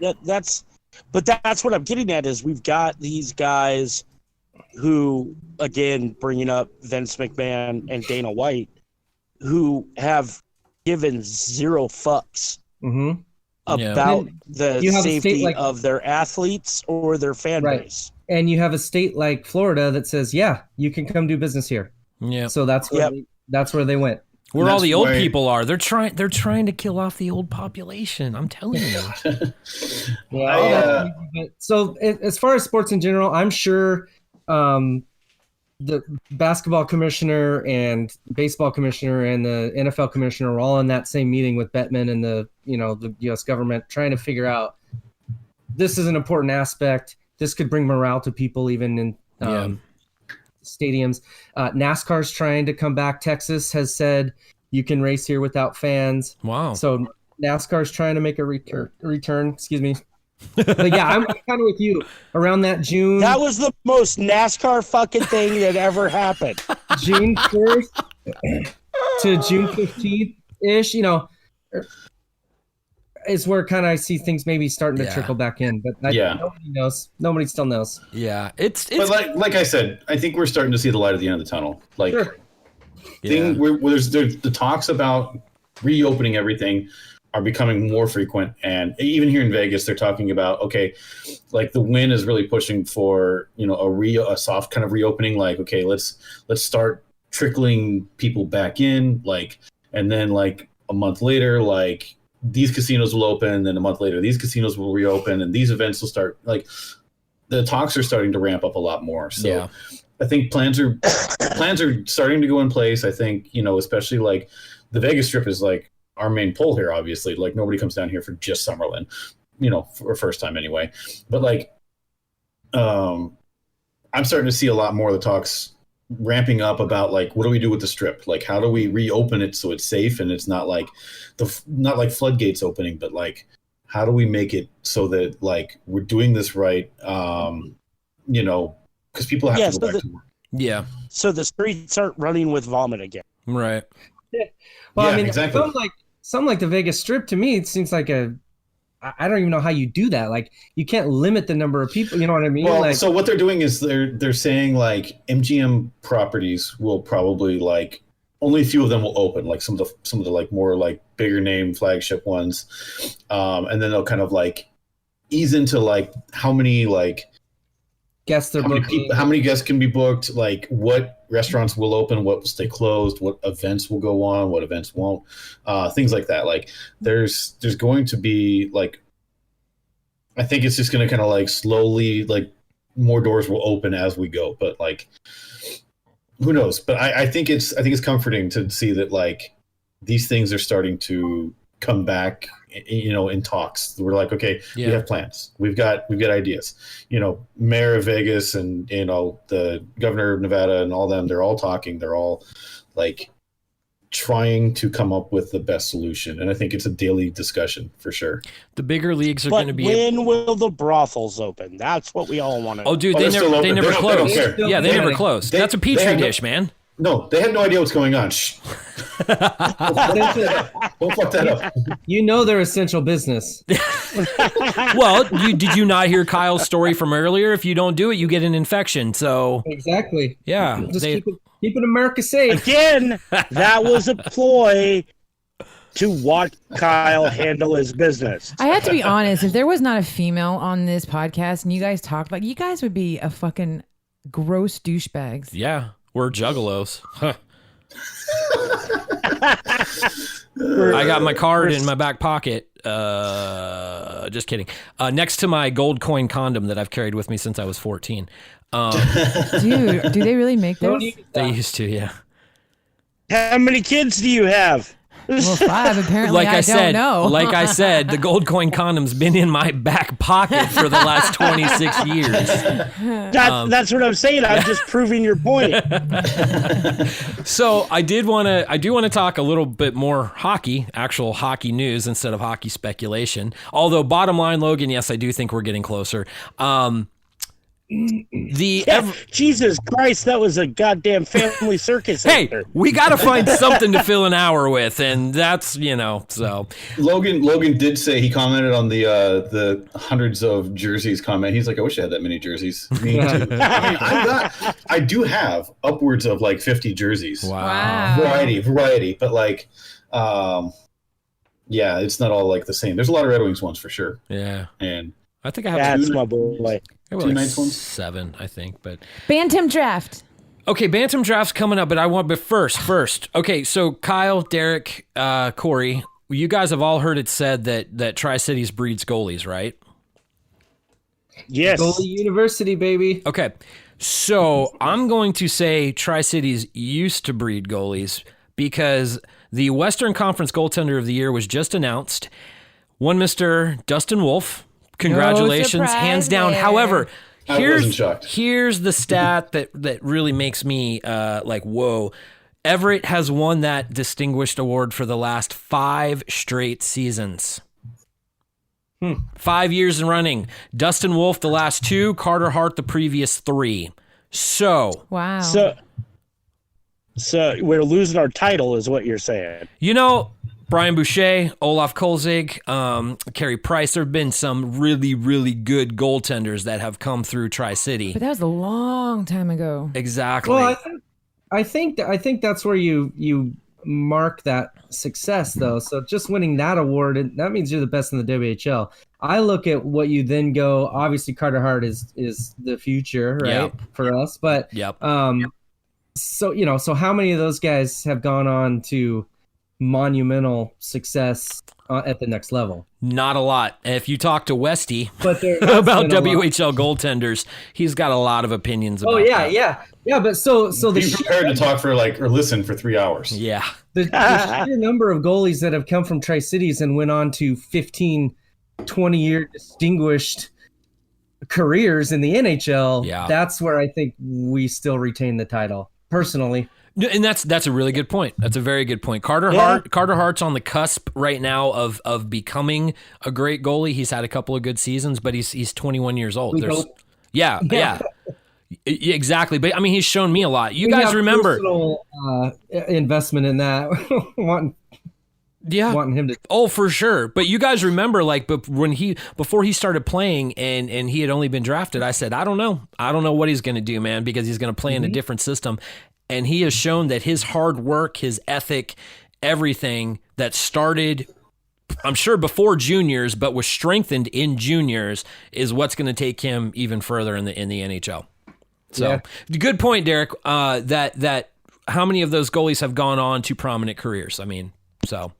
but that's what I'm getting at, is we've got these guys who, again, bringing up Vince McMahon and Dana White, who have given zero fucks about the You have a safety state like- of their athletes or their fan Right. base. And you have a state like Florida that says, yeah, you can come do business here. Yeah. So that's where that's where they went. Where all That's the old why- people are. They're trying to kill off the old population. I'm telling you. So as far as sports in general, I'm sure the basketball commissioner and baseball commissioner and the NFL commissioner are all in that same meeting with Bettman and the U.S. government trying to figure out this is an important aspect. This could bring morale to people even in stadiums. NASCAR's trying to come back. Texas has said you can race here without fans. Wow. So NASCAR's trying to make a return. Excuse me. But yeah, I'm kind of with you around that June. That was the most NASCAR fucking thing that ever happened. June 1st to June 15th ish. Is where kind of I see things maybe starting to trickle back in. But nobody knows. Nobody still knows. Yeah, it's. But like I said, I think we're starting to see the light at the end of the tunnel. Like, Sure. where there's the talks about reopening everything are becoming more frequent, and even here in Vegas, they're talking about like the Wynn is really pushing for a soft kind of reopening. Like, okay, let's start trickling people back in, and then like a month later, like these casinos will open, then a month later these casinos will reopen, and these events will start. Like, the talks are starting to ramp up a lot more. So I think plans are starting to go in place. I think especially like the Vegas Strip is like our main pull here, obviously. Like, nobody comes down here for just Summerlin, for first time anyway. But like, I'm starting to see a lot more of the talks ramping up about like, what do we do with the Strip? Like, how do we reopen it so it's safe and it's not like not like floodgates opening, but like, how do we make it so that like we're doing this right? Because people have to go back to work. Yeah. So the streets aren't running with vomit again. Right. Well, Yeah, I mean, exactly. something like the Vegas Strip, to me, it seems like I don't even know how you do that. Like, you can't limit the number of people. You know what I mean? Well, so what they're doing is they're saying like MGM properties will probably like only a few of them will open, like some of the like more like bigger name flagship ones, and then they'll kind of like ease into like how many like guests they're booking. How many guests can be booked, like what restaurants will open, what will stay closed, what events will go on, what events won't, things like that. Like there's going to be like, I think it's just going to kind of like slowly, like more doors will open as we go, but like who knows? But I think it's comforting to see that like these things are starting to come back, in talks. We're like, okay, we have plans. We've got ideas. Mayor of Vegas and the governor of Nevada and all them, they're all talking. They're all like trying to come up with the best solution. And I think it's a daily discussion for sure. The bigger leagues are going to be. When will the brothels open? That's what we all want to know. Oh, dude, they're still open. they never They don't close. care. Yeah, they never close. That's a petri dish, man. No, they had no idea what's going on. Shh. Don't fuck that up. They're essential business. Well, did you not hear Kyle's story from earlier? If you don't do it, you get an infection. So Exactly. yeah, Just keeping America safe. Again, that was a ploy to watch Kyle handle his business. I have to be honest. If there was not a female on this podcast and you guys talked, like, you guys would be a fucking gross douchebags. yeah, we're juggalos. Huh. I got my card in my back pocket. Just kidding. Next to my gold coin condom that I've carried with me since I was 14. Dude, do they really make those? They used to, yeah. How many kids do you have? Well, 5 apparently. Like I don't know. Like I said, the gold coin condom's been in my back pocket for the last 26 years. That's what I'm saying. I'm just proving your point. So I do want to talk a little bit more hockey, actual hockey news instead of hockey speculation. Although bottom line, Logan, yes, I do think we're getting closer. Jesus Christ, that was a goddamn family circus. Hey, we got to find something to fill an hour with, and that's so. Logan did say, he commented on the hundreds of jerseys comment. He's like, I wish I had that many jerseys. Me too. I do have upwards of like 50 jerseys. Wow. Variety, but like, Yeah, it's not all like the same. There's a lot of Red Wings ones for sure. Yeah. And I think I have That's two- my boy. I have two like nice ones? 7, I think. But Bantam draft. okay, Bantam draft's coming up, but first. Okay, so Kyle, Derek, Corey, you guys have all heard it said that Tri-Cities breeds goalies, right? Yes. Goalie University, baby. Okay, so I'm going to say Tri-Cities used to breed goalies because the Western Conference Goaltender of the Year was just announced. One Mr. Dustin Wolf. Congratulations, surprise hands down. there. However, I wasn't shocked. here's the stat that really makes me like, whoa. Everett has won that distinguished award for the last 5 straight seasons. 5 years in running. Dustin Wolf the last 2, Carter Hart the previous 3. So, Wow. So we're losing our title, is what you're saying. you know, Brian Boucher, Olaf Kolzig, Carey Price, there have been some really, really good goaltenders that have come through Tri-City. But that was a long time ago. Exactly. Well, I think that's where you mark that success, though. So just winning that award, that means you're the best in the WHL. I look at what you then go. Obviously, Carter Hart is the future, right, Yep. for us. But Yep. so how many of those guys have gone on to monumental success at the next level? Not a lot. If you talk to Westy But there has about been a lot. WHL goaltenders, he's got a lot of opinions about Oh yeah, that. yeah. But so the Be prepared to talk for or listen for 3 hours. Yeah. the sheer number of goalies that have come from Tri-Cities and went on to 15, 20-year distinguished careers in the NHL, Yeah. that's where I think we still retain the title, personally. And that's a really good point. That's a very good point. Carter Hart's on the cusp right now of becoming a great goalie. He's had a couple of good seasons, but he's 21 years old. We hope. Yeah. Exactly. But I mean, he's shown me a lot. You We guys have remember? personal, investment in that, wanting him to. Oh, for sure. But you guys remember, like, before he started playing and he had only been drafted, I said, I don't know what he's going to do, man, because he's going to play in a different system. And he has shown that his hard work, his ethic, everything that started, I'm sure before juniors, but was strengthened in juniors, is what's going to take him even further in the NHL. So, Good point, Derek. That how many of those goalies have gone on to prominent careers? I mean, so,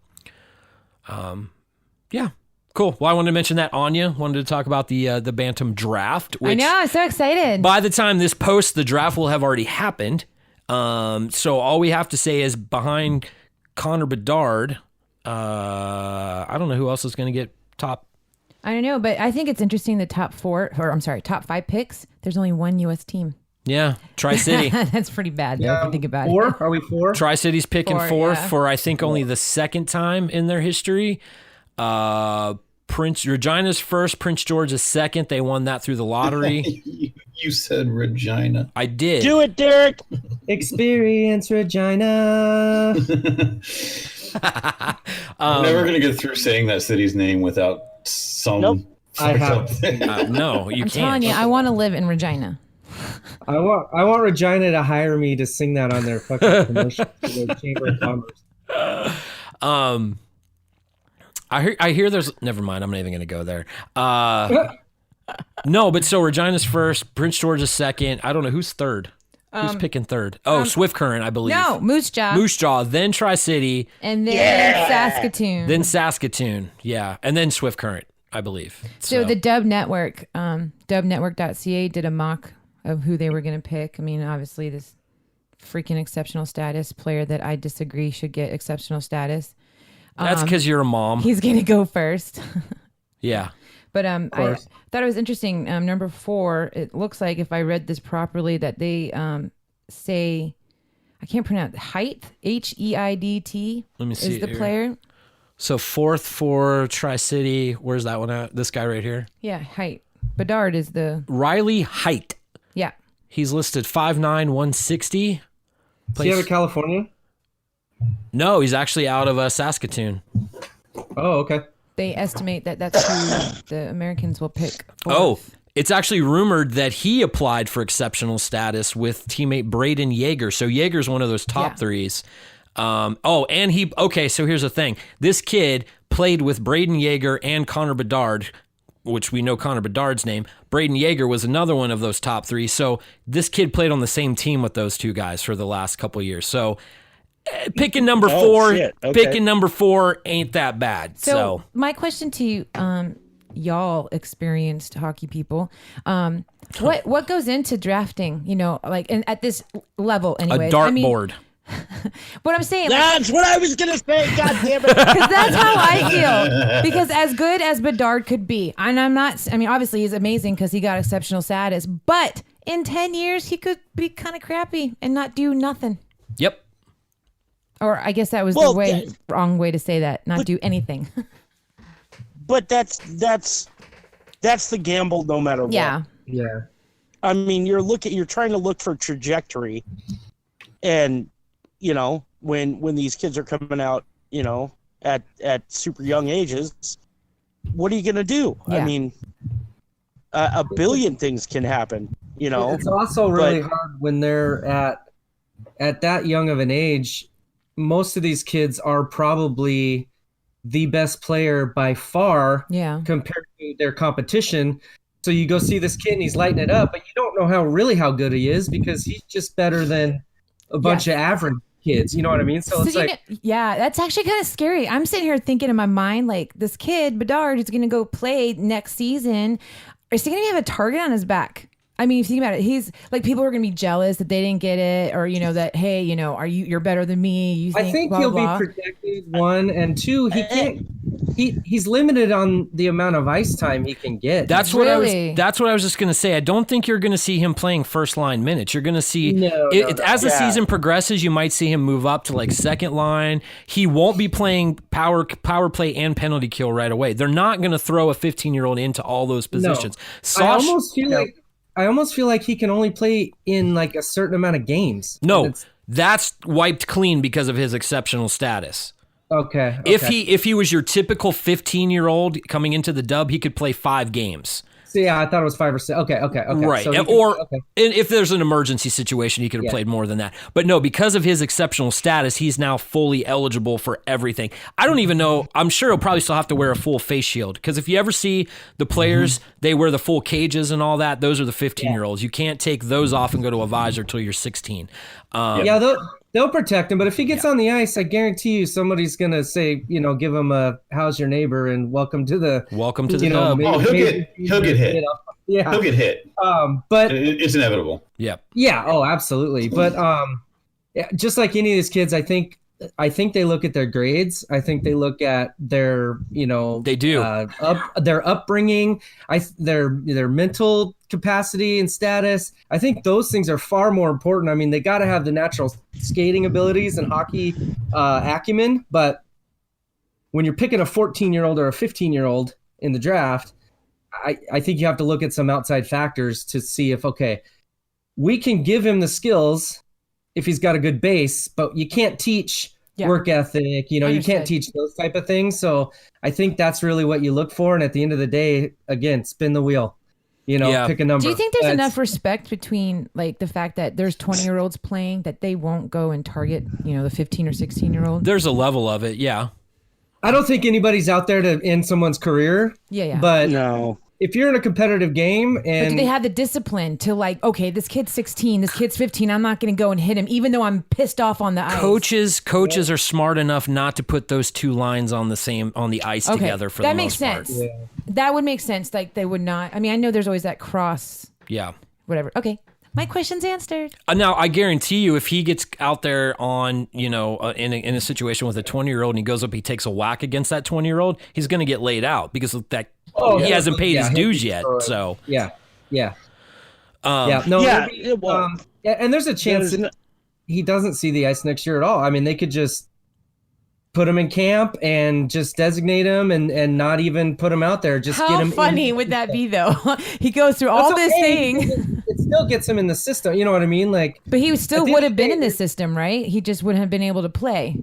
yeah. Cool. Well, I wanted to mention that. Anya wanted to talk about the Bantam draft. Which, I know. I'm so excited. by the time this posts, the draft will have already happened. So all we have to say is behind Connor Bedard, I don't know who else is going to get top. I don't know, but I think it's interesting the top 5 picks. There's only one U.S. team. Yeah, Tri-City. That's pretty bad, though, if you think about it. 4? Are we 4? Tri-City's picking 4, 4th yeah. for I think only the second time in their history. Regina's first, Prince George is second. They won that through the lottery. You said Regina. I did. Do it, Derek. Experience Regina. I'm never going to get through saying that city's name without some. Nope. I have. No, you I'm can't. telling you, I want to live in Regina. I want Regina to hire me to sing that on their fucking commercial for their Chamber of Commerce. I hear there's. Never mind. I'm not even going to go there. No, but so Regina's first, Prince George is second. I don't know who's third. Who's picking third? Oh, Swift Current, I believe. No, Moose Jaw. Moose Jaw, then Tri-City, And then Saskatoon. then Saskatoon. Yeah, and then Swift Current, I believe. So the Dub Network, dubnetwork.ca did a mock of who they were going to pick. I mean, obviously, this freaking exceptional status player that I disagree should get exceptional status. That's because you're a mom. He's going to go first. Yeah. But I thought it was interesting. Number 4, it looks like, if I read this properly, that they say, I can't pronounce height, Heidt. Let me see is the here. player. So 4th for Tri-City. Where's that one at? This guy right here. Yeah, height. Bedard is the, Riley Height. yeah. He's listed 5'9", 160. Does he have a California? No, he's actually out of Saskatoon. Oh, okay. They estimate that that's who the Americans will pick. Oh, fourth. it's actually rumored that he applied for exceptional status with teammate Braden Yeager. So Yeager's one of those top Yeah. threes. So here's the thing. This kid played with Braden Yeager and Connor Bedard, which we know Connor Bedard's name. Braden Yeager was another one of those top 3. So this kid played on the same team with those two guys for the last couple of years. So picking number 4, picking number 4 ain't that bad. So my question to you, y'all experienced hockey people, what goes into drafting? At this level, anyway. A dartboard. What I'm saying, that's what I was gonna say. God damn it! Because that's how I feel. Because as good as Bedard could be, and obviously he's amazing because he got exceptional status. But in 10 years, he could be kind of crappy and not do nothing. Yep. Or I guess that was wrong way to say that. Not do anything. But that's the gamble, no matter what. Yeah. Yeah. I mean, you're trying to look for trajectory, and when these kids are coming out, at super young ages, what are you gonna do? Yeah. I mean, a billion things can happen. It's also really hard when they're at that young of an age. Most of these kids are probably the best player by far compared to their competition. So you go see this kid and he's lighting it up, but you don't know how good he is because he's just better than a bunch of average kids. You know what I mean? So it's that's actually kind of scary. I'm sitting here thinking in my mind, like, this kid, Bedard, who's going to go play next season, is he going to have a target on his back? I mean, if you think about it, he's like, people are going to be jealous that they didn't get it, or that, hey, you're better than me. I think he'll be protected. 1 and 2. He can't. He's limited on the amount of ice time he can get. That's what I was just going to say. I don't think you're going to see him playing first line minutes. You're going to see as the season progresses, you might see him move up to like second line. He won't be playing power play and penalty kill right away. They're not going to throw a 15-year-old into all those positions. No. I almost feel like he can only play in like a certain amount of games. No, that's wiped clean because of his exceptional status. Okay. If he was your typical 15-year-old coming into the dub, he could play 5 games. So yeah, I thought it was 5 or 6. Okay. Right. So if there's an emergency situation, he could have played more than that. But no, because of his exceptional status, he's now fully eligible for everything. I don't even know. I'm sure he'll probably still have to wear a full face shield, because if you ever see the players, they wear the full cages and all that. Those are the 15-year-olds. You can't take those off and go to a visor till you're 16. They'll protect him, but if he gets on the ice, I guarantee you somebody's gonna say, give him a "How's your neighbor?" and welcome to the dub. He'll get hit. Yeah, he'll get hit. But it's inevitable. Yeah. Yeah. Oh, absolutely. But just like any of these kids, I think they look at their grades. I think they look at their, they do their upbringing. Their mental capacity and status. I think those things are far more important. I mean, they got to have the natural skating abilities and hockey acumen, but when you're picking a 14-year-old or a 15-year-old in the draft, I think you have to look at some outside factors to see if, okay, we can give him the skills if he's got a good base, but you can't teach work ethic, you can't teach those type of things. So I think that's really what you look for. And at the end of the day, again, spin the wheel. Pick a number. Do you think there's enough respect between like the fact that there's 20-year-olds playing that they won't go and target, the 15 or 16-year-old? There's a level of it, yeah. I don't think anybody's out there to end someone's career. Yeah. But no. If you're in a competitive game and... But do they have the discipline to like, okay, this kid's 16, this kid's 15, I'm not going to go and hit him, even though I'm pissed off on the ice. Coaches are smart enough not to put those two lines on the ice together for the most part. That makes sense. Yeah. That would make sense. Like they would not... I mean, I know there's always that cross... Yeah. Whatever. Okay. My question's answered. Now, I guarantee you, if he gets out there on, in a situation with a 20-year-old and he goes up, he takes a whack against that 20-year-old, he's going to get laid out because of that. He hasn't paid his dues yet. So yeah. And there's a chance that he doesn't see the ice next year at all. I mean, they could just put him in camp and just designate him and not even put him out there. Just get him. How funny would that be, though? He goes through all this thing. It still gets him in the system. You know what I mean? Like, but he still would have been in the system, right? He just wouldn't have been able to play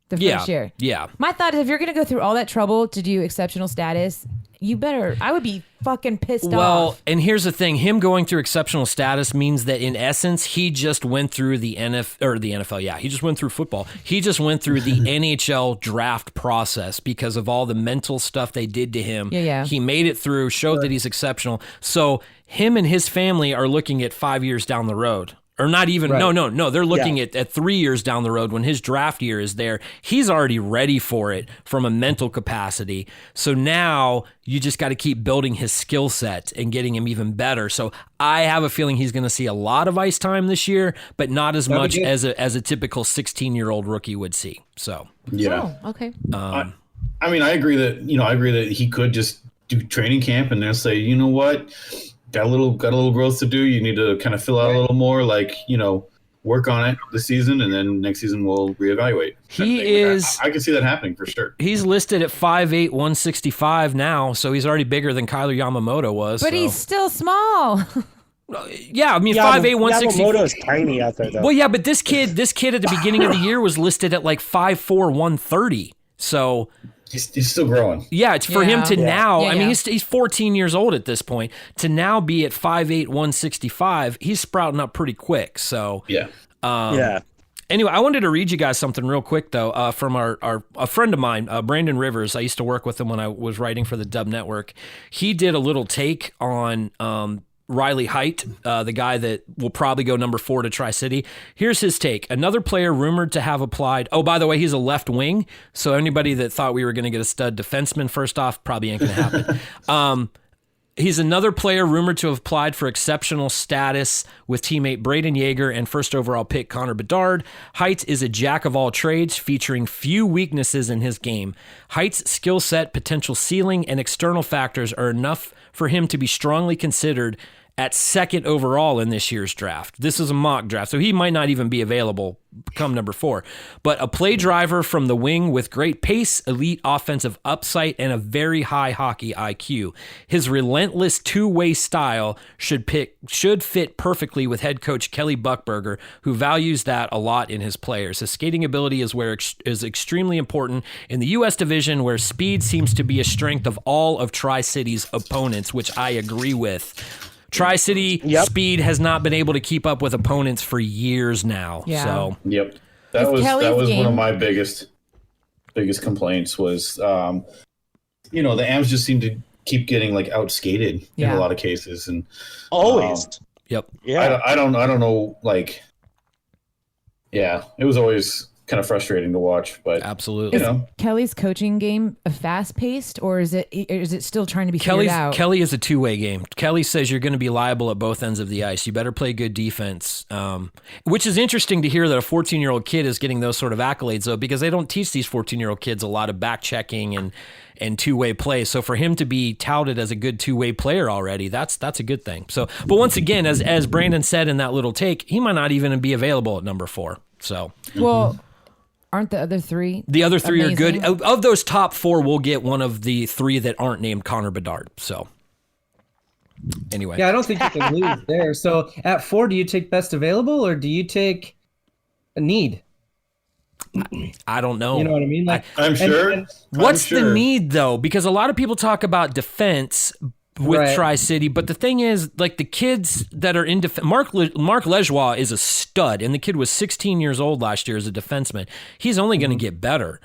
the first year. Yeah. My thought is, if you're going to go through all that trouble to do exceptional status, I would be fucking pissed Well, off. and here's the thing: him going through exceptional status means that in essence, he just went through the NFL. Yeah, he just went through football. He just went through the NHL draft process because of all the mental stuff they did to him. Yeah. He made it through, showed that he's exceptional. So him and his family are looking at 5 years down the road. Or not even, no. They're looking at 3 years down the road when his draft year is there. He's already ready for it from a mental capacity. So now you just got to keep building his skill set and getting him even better. So I have a feeling he's going to see a lot of ice time this year, but not as much as a typical 16-year-old rookie would see. So Yeah. Oh, okay. I mean, I agree that he could just do training camp and then say, you know what, got a little growth to do. You need to kind of fill out a little more, work on it this season, and then next season we'll reevaluate. I can see that happening for sure. He's listed at 5'8", 165 now, so he's already bigger than Kyler Yamamoto was. But he's still small. Yeah, I mean, 5'8", 165. Yamamoto's tiny out there, though. Well, yeah, but this kid at the beginning of the year was listed at like 5'4", 130. So he's still growing. yeah, it's for him to now. Yeah, I mean, yeah. he's 14 years old at this point. To now be at 5'8", 165, he's sprouting up pretty quick. So Yeah. Yeah. Anyway, I wanted to read you guys something real quick, though, from a friend of mine, Brandon Rivers. I used to work with him when I was writing for the Dub Network. He did a little take on Riley Heidt, the guy that will probably go number 4 to Tri-City. Here's his take. Another player rumored to have applied. Oh, by the way, he's a left wing. So anybody that thought we were going to get a stud defenseman first off, probably ain't going to happen. He's another player rumored to have applied for exceptional status with teammate Braden Yeager and first overall pick Connor Bedard. Height is a jack of all trades, featuring few weaknesses in his game. Height's skill set, potential ceiling, and external factors are enough for him to be strongly considered at second overall in this year's draft. This is a mock draft, so he might not even be available come number 4. But a play driver from the wing with great pace, elite offensive upside, and a very high hockey IQ. His relentless two-way style should fit perfectly with head coach Kelly Buchberger, who values that a lot in his players. His skating ability is extremely important in the U.S. division, where speed seems to be a strength of all of Tri-City's opponents, which I agree with. Tri-City speed has not been able to keep up with opponents for years now. Yeah. So Yep. That was one of my biggest complaints was the Ams just seem to keep getting like outskated in a lot of cases, and Always. yep. Yeah. I don't know, it was always kind of frustrating to watch, but Absolutely. Is Kelly's coaching game a fast-paced, or is it still trying to be figured out? Kelly is a two-way game. Kelly says you're going to be liable at both ends of the ice. You better play good defense, which is interesting to hear that a 14-year-old kid is getting those sort of accolades, though, because they don't teach these 14-year-old kids a lot of back-checking and two-way play. So for him to be touted as a good two-way player already, that's a good thing. So, but once again, as Brandon said in that little take, he might not even be available at number 4. So, well, aren't the other 3? The other 3 amazing? are good. Of those top 4, we'll get one of the 3 that aren't named Connor Bedard. So, anyway. Yeah, I don't think you can lose there. So at 4, do you take best available or do you take a need? I don't know. You know what I mean? I'm sure. What's the need, though? Because a lot of people talk about defense with Right. Tri-City, but the thing is, like, the kids that are in defense, Mark Lejoie is a stud, and the kid was 16 years old last year as a defenseman. He's only going to get better.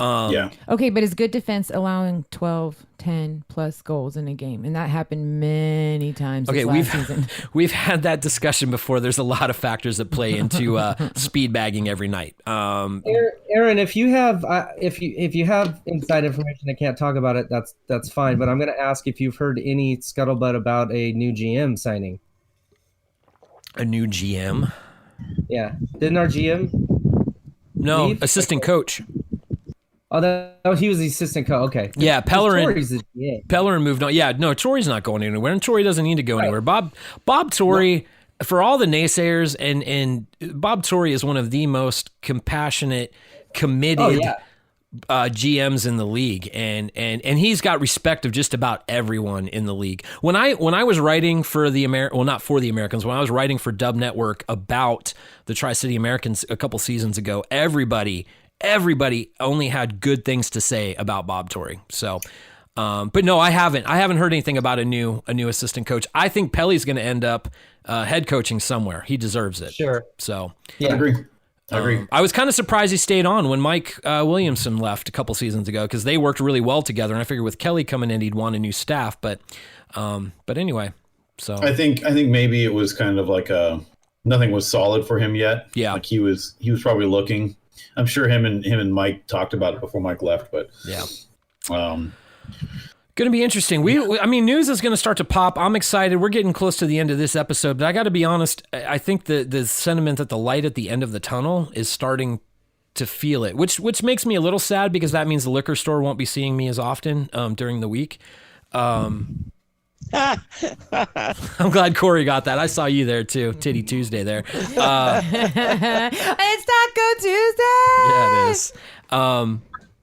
Yeah. Okay, but is good defense allowing 12, 10 plus goals in a game? And that happened many times Okay, last season. we've had that discussion before. There's a lot of factors that play into speed bagging every night. Aaron, if you have inside information, I can't talk about it. That's fine. But I'm going to ask if you've heard any scuttlebutt about a new GM signing. A new GM? Yeah, didn't our GM? No, leave? assistant coach. Oh, he was the assistant coach. Okay. Yeah, Pellerin. Torrey's the GM. Pellerin moved on. Yeah, no, Torrey's not going anywhere, and Torrey doesn't need to go anywhere. Bob Torrey, for all the naysayers, and Bob Torrey is one of the most compassionate, committed GMs in the league, and he's got respect of just about everyone in the league. When I was writing for not for the Americans, when I was writing for Dub Network about the Tri-City Americans a couple seasons ago, everybody only had good things to say about Bob Torrey. So But no, I haven't heard anything about a new assistant coach. I think Pelly's going to end up head coaching somewhere. He deserves it. Sure. So I agree. I was kind of surprised he stayed on when Mike Williamson left a couple seasons ago, because they worked really well together. And I figured with Kelly coming in, he'd want a new staff. But anyway, so I think maybe it was kind of like nothing was solid for him yet. Yeah. Like he was probably looking. I'm sure him and Mike talked about it before Mike left, but yeah. Going to be interesting. I mean, news is going to start to pop. I'm excited. We're getting close to the end of this episode, but I got to be honest. I think the sentiment that the light at the end of the tunnel is starting to feel it, which makes me a little sad, because that means the liquor store won't be seeing me as often during the week. I'm glad Corey got that. I saw you there too. Titty Tuesday there. It's Taco Tuesday. Yeah, it is.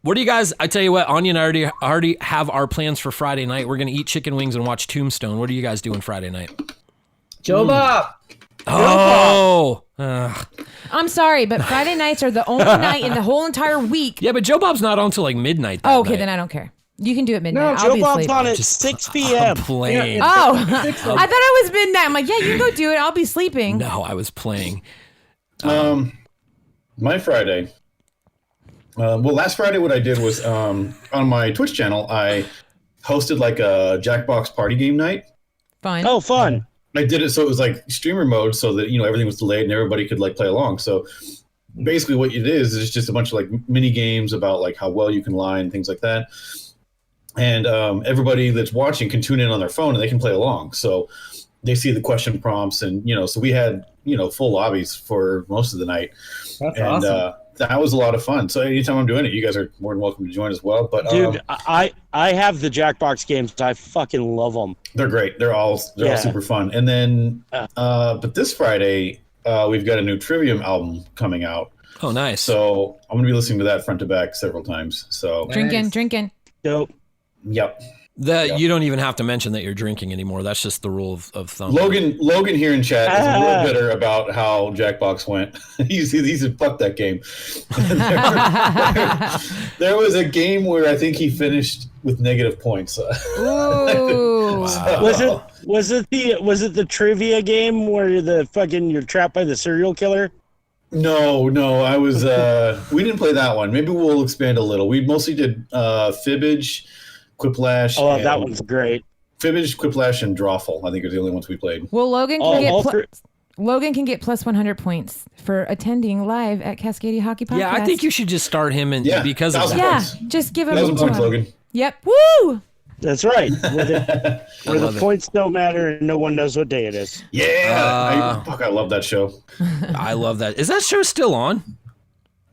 What do you guys? I tell you what, Anya and I already have our plans for Friday night. We're gonna eat chicken wings and watch Tombstone. What are you guys doing Friday night? Joe Bob. Oh, I'm sorry, but Friday nights are the only night in the whole entire week. yeah, but Joe Bob's not on till like midnight. Oh, okay, night. then I don't care. You can do it midnight. No, I'll Joe be Bob's asleep. on at 6 p.m. Playing. Oh, I thought it was midnight. I'm like, yeah, you can go do it. I'll be sleeping. No, I was playing. My Friday. Last Friday, what I did was on my Twitch channel, I hosted like a Jackbox party game night. Fun. Oh, fun. I did it so it was like streamer mode, so that everything was delayed and everybody could like play along. So basically, what it is it's just a bunch of like mini games about like how well you can lie and things like that. And everybody that's watching can tune in on their phone and they can play along. So they see the question prompts, and so we had full lobbies for most of the night. That's and awesome. that was a lot of fun. So anytime I'm doing it, you guys are more than welcome to join as well. But Dude, I have the Jackbox games. I fucking love them. they're great. They're all super fun. And then but this Friday we've got a new Trivium album coming out. Oh, nice. So I'm gonna be listening to that front to back several times. So Drinking. Dope. yep. You don't even have to mention that you're drinking anymore. That's just the rule of thumb. Logan here in chat is real bitter about how Jackbox went. he said, fuck that game. there was a game where I think he finished with negative points. Ooh. Wow. Was it the trivia game where you're trapped by the serial killer? No, I was we didn't play that one. Maybe we'll expand a little. We mostly did Fibbage, Quiplash. Oh, that one's great. Fibbage, Quiplash, and Drawful, I think are the only ones we played. Well, Logan can get plus 100 points for attending live at Cascadia Hockey Podcast. Yeah, I think you should just start him because of 1,000 that. Yeah, points. just give him 1,000 points, one. Logan. Yep. Woo! That's right. Where the points don't matter and no one knows what day it is. Yeah. I love that show. I love that. Is that show still on?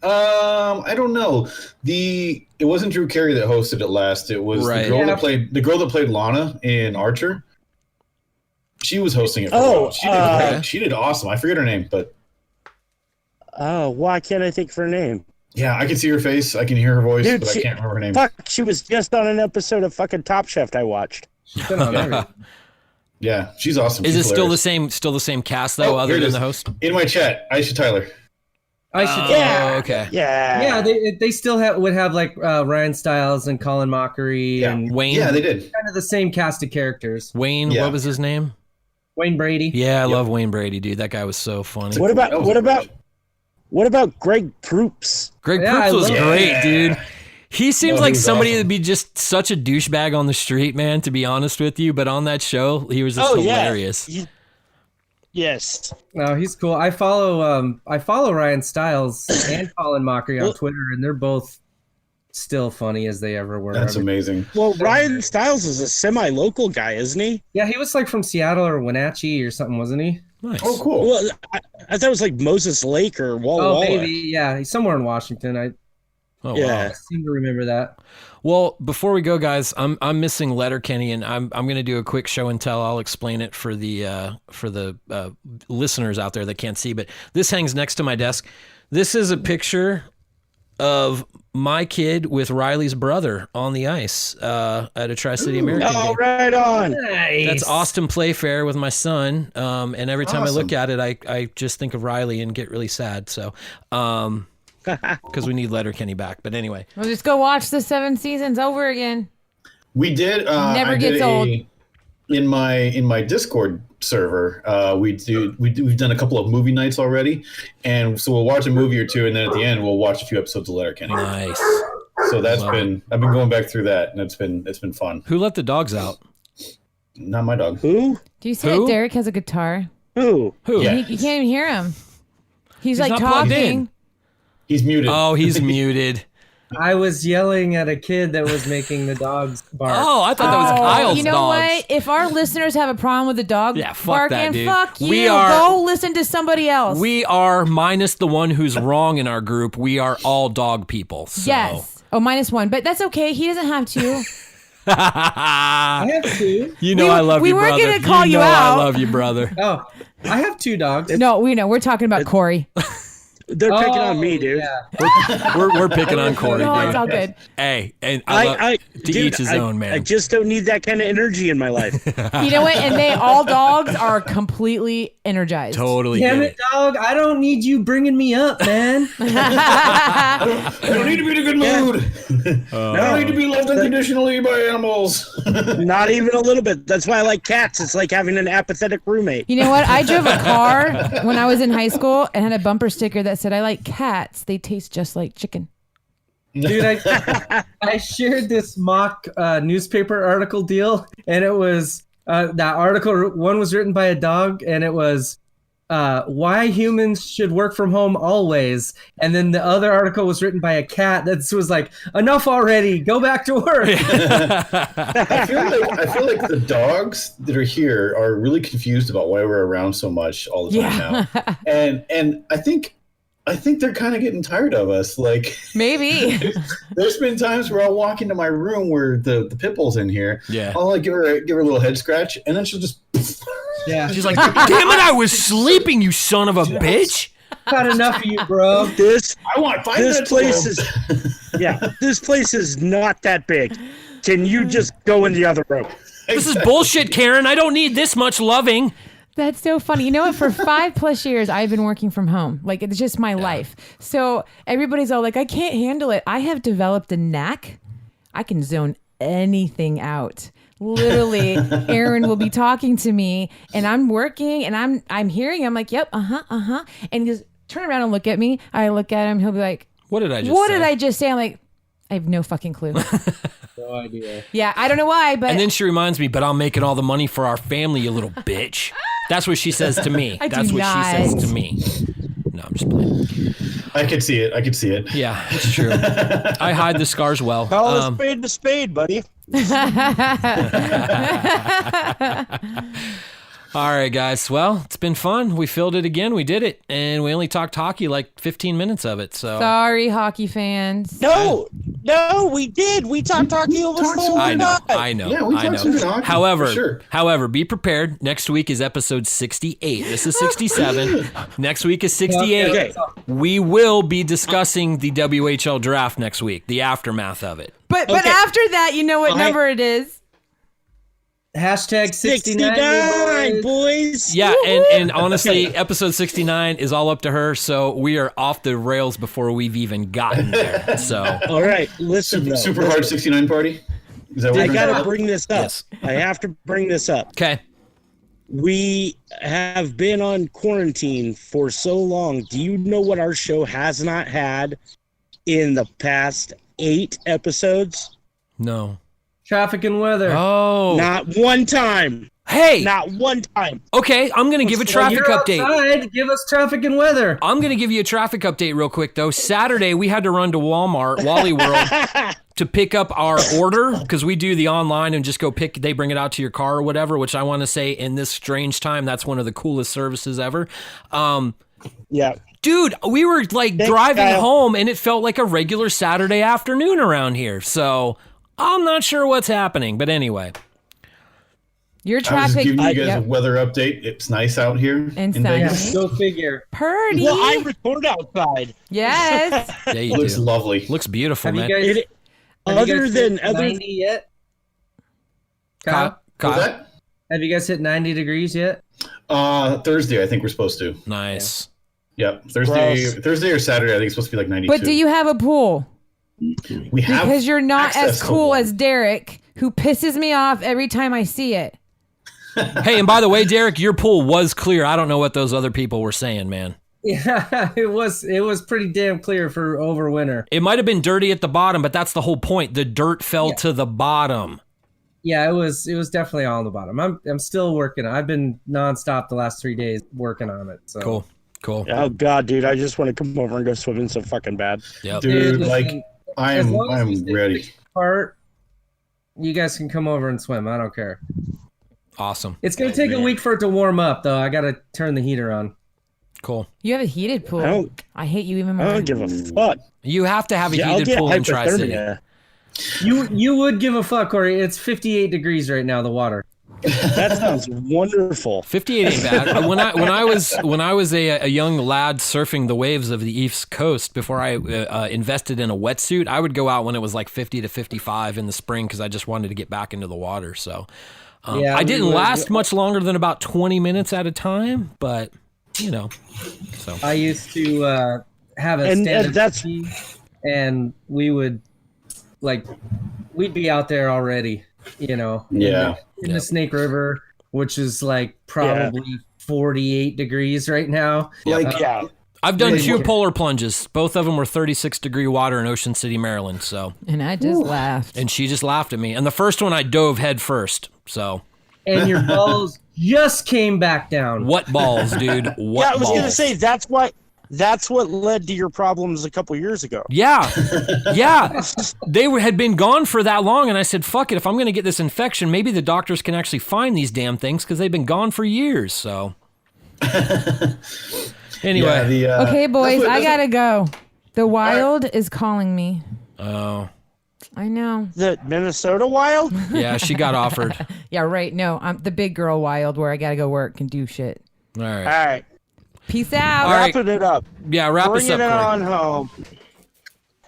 I don't know. It wasn't Drew Carey that hosted it last. It was Right. the girl that played Lana in Archer. She was hosting it for a while. She did awesome. I forget her name, but Why can't I think of her name? yeah, I can see her face. I can hear her voice, Dude, but I can't remember her name. Fuck, she was just on an episode of fucking Top Chef I watched. Yeah, she's awesome. Is She's it still hilarious. the same cast though, Oh, other here it than is. the host? In my chat, Aisha Tyler. I should. Oh, okay. Yeah. They still would have like Ryan Stiles and Colin Mockery and Wayne. Yeah, they did. kind of the same cast of characters. Wayne. Yeah. What was his name? Wayne Brady. Yeah, I love Wayne Brady, dude. That guy was so funny. What about Greg Proops? Greg Yeah, I Proops was love great, it. dude. He seems he like was somebody awesome. that'd be just such a douchebag on the street, man, to be honest with you. But on that show, he was just hilarious. Yes. No, he's cool. I follow Ryan Stiles and Colin Mockery on Twitter, and they're both still funny as they ever were. That's amazing. Well, Ryan Stiles is a semi-local guy, isn't he? Yeah, he was like from Seattle or Wenatchee or something, wasn't he? Nice. Oh, cool. Well, I thought it was like Moses Lake or Walla Oh, Walla. maybe. Yeah, he's somewhere in Washington. I Oh, Yeah. wow. seem to remember that. Well, before we go, guys, I'm missing Letterkenny, and I'm going to do a quick show and tell. I'll explain it for the listeners out there that can't see. But this hangs next to my desk. This is a picture of my kid with Riley's brother on the ice at a Tri-City American Oh, game. right on. Nice. That's Austin Playfair with my son. And every time I look Awesome. at it, I just think of Riley and get really sad. So, because we need Letterkenny back. But anyway. We'll just go watch the 7 seasons over again. We did. Never gets old. In my Discord server, we've done a couple of movie nights already, and so we'll watch a movie or two, and then at the end we'll watch a few episodes of Letterkenny. Nice. So I've been going back through that, and it's been fun. Who let the dogs out? Not my dog. Who? Do you see Who? that Derek has a guitar? Who? Yeah. You can't even hear him. He's like not plugged in. talking. He's muted. Oh, he's muted. I was yelling at a kid that was making the dogs bark. Oh, I thought that was Kyle's You know dogs. what? If our listeners have a problem with the dog Yeah, fuck barking, that, dude. fuck you. We are- Go listen to somebody else. We are minus the one who's wrong in our group. We are all dog people. So. Yes. Oh, -1, but that's okay. He doesn't have to. I have two. You know I love we you, weren't brother. gonna call you know out. I love you, brother. Oh, I have two dogs. No, we know. We're talking about Corey. They're picking on me, dude. Yeah. We're picking on Corey, No, it's dude. all good. Hey, and to Dude, each his own, I man. just don't need that kind of energy in my life. You know what? And all dogs are completely energized. Totally Damn get it, dog! I don't need you bringing me up, man. I don't need to be in a good mood. I don't need to be loved unconditionally by animals. Not even a little bit. That's why I like cats. It's like having an apathetic roommate. You know what? I drove a car when I was in high school and had a bumper sticker that said, "I like cats. They taste just like chicken." Dude, I shared this mock newspaper article deal, and it was that article. One was written by a dog, and it was why humans should work from home always. And then the other article was written by a cat that was like, enough already, go back to work. I feel like the dogs that are here are really confused about why we're around so much all the time now, and I think they're kind of getting tired of us. Like Maybe. there's been times where I'll walk into my room where the pit bull's in here. Yeah. I'll like give her a little head scratch, and then she'll just. Yeah, She's like, damn it, I was sleeping, you son of a bitch. got enough of you, bro. I want 5 This minutes. place is this place is not that big. Can you just go in the other room? This is bullshit, Karen. I don't need this much loving. That's so funny. You know what? For 5+ years, I've been working from home. Like, it's just my life. So everybody's all like, I can't handle it. I have developed a knack. I can zone anything out. Literally, Aaron will be talking to me, and I'm working, and I'm hearing. I'm like, yep, and he goes, turn around and look at me. I look at him. He'll be like, What did I just what say? did I just say? I'm like, I have no fucking clue. No idea. Yeah, I don't know why, but And then she reminds me, but I'm making all the money for our family, you little bitch. That's what she says to me. I do That's what not. she says to me. No, I'm just playing. I could see it. Yeah, it's true. I hide the scars well. Call a spade, buddy. All right, guys. Well, it's been fun. We filled it again. We did it. And we only talked hockey like 15 minutes of it. So sorry, hockey fans. No, we did. We talked hockey over the whole I know. night. I know. Yeah, we I talked some good know. hockey, However, for sure. however, be prepared. Next week is episode 68. This is 67. Next week is 68. Okay. We will be discussing the WHL draft next week, the aftermath of it. But Okay. after that, you know what Okay. number it is. Hashtag 69, 69, boys. boys. Yeah, and honestly, episode 69 is all up to her, so we are off the rails before we've even gotten there. So All right, listen, though. Super hard 69 party. Is that what I we're gotta doing? bring this up. Yes. I have to bring this up. okay. We have been on quarantine for so long. Do you know what our show has not had in the past 8 episodes? No. Traffic and weather. Oh. Not one time. Hey. Not one time. Okay, I'm going to give a traffic You're update. outside. Give us traffic and weather. I'm going to give you a traffic update real quick, though. Saturday, we had to run to Walmart, Wally World, to pick up our order because we do the online and just go pick. They bring it out to your car or whatever, which I want to say in this strange time, that's one of the coolest services ever. Yeah. Dude, we were like Thanks, driving Kyle. home and it felt like a regular Saturday afternoon around here. So I'm not sure what's happening, but anyway. Your I was traffic. just giving you guys Yep. a weather update. It's nice out here in Insane. Vegas. Go figure. Purdy. Well, I record outside. Yes. Yeah, you It looks do. lovely. Looks beautiful, Have you man. guys, It, have you other guys than hit other 90 yet? Kyle, Was that? have you guys hit 90 degrees yet? Thursday, I think we're supposed to. Nice. Yep. Thursday Gross. or Saturday, I think it's supposed to be like 92. But do you have a pool? We have Because you're not access as to cool one. as Derek, who pisses me off every time I see it. Hey, and by the way, Derek, your pool was clear. I don't know what those other people were saying, man. Yeah, it was pretty damn clear for over winter. It might have been dirty at the bottom, but that's the whole point. The dirt fell to the bottom. Yeah, it was definitely all on the bottom. I'm still working. I've been nonstop the last 3 days working on it. So Cool. Oh God, dude, I just want to come over and go swimming so fucking bad. Yep. Dude, Dude, like listen, as I'm long as we stay ready. apart, you guys can come over and swim. I don't care. Awesome. It's gonna take a week for it to warm up, though. I gotta turn the heater on. Cool. You have a heated pool. I hate you even I more. don't give a fuck. You have to have a I'll heated get pool in Tri-City. hypothermia. You would give a fuck, Corey. It's 58 degrees right now. The water. That sounds wonderful. 58 ain't bad. When I was a young lad surfing the waves of the East Coast before I invested in a wetsuit, I would go out when it was like 50 to 55 in the spring because I just wanted to get back into the water. So I didn't last much longer than about 20 minutes at a time, but so I used to have a And stand-up that's- ski, and we would we'd be out there already, in the Snake River, which is like probably 48 degrees right now. Yeah. I've done 2 polar plunges. Both of them were 36-degree water in Ocean City, Maryland. So, And I just laughed. and she just laughed at me. And the first one I dove head first. So, And your balls just came back down. what balls, dude? What Yeah, I was balls? gonna say that's what led to your problems a couple years ago. Yeah. They had been gone for that long, and I said, fuck it, if I'm going to get this infection, maybe the doctors can actually find these damn things because they've been gone for years, so. Anyway. Okay, boys, I gotta go. The Wild is calling me. Oh. I know. The Minnesota Wild? Yeah, she got offered. Yeah, right. No, I'm the big girl Wild where I gotta go work and do shit. All right. All right. Peace out. All right. Wrapping it up. Yeah, wrap us Bringing up, it Corey. on home.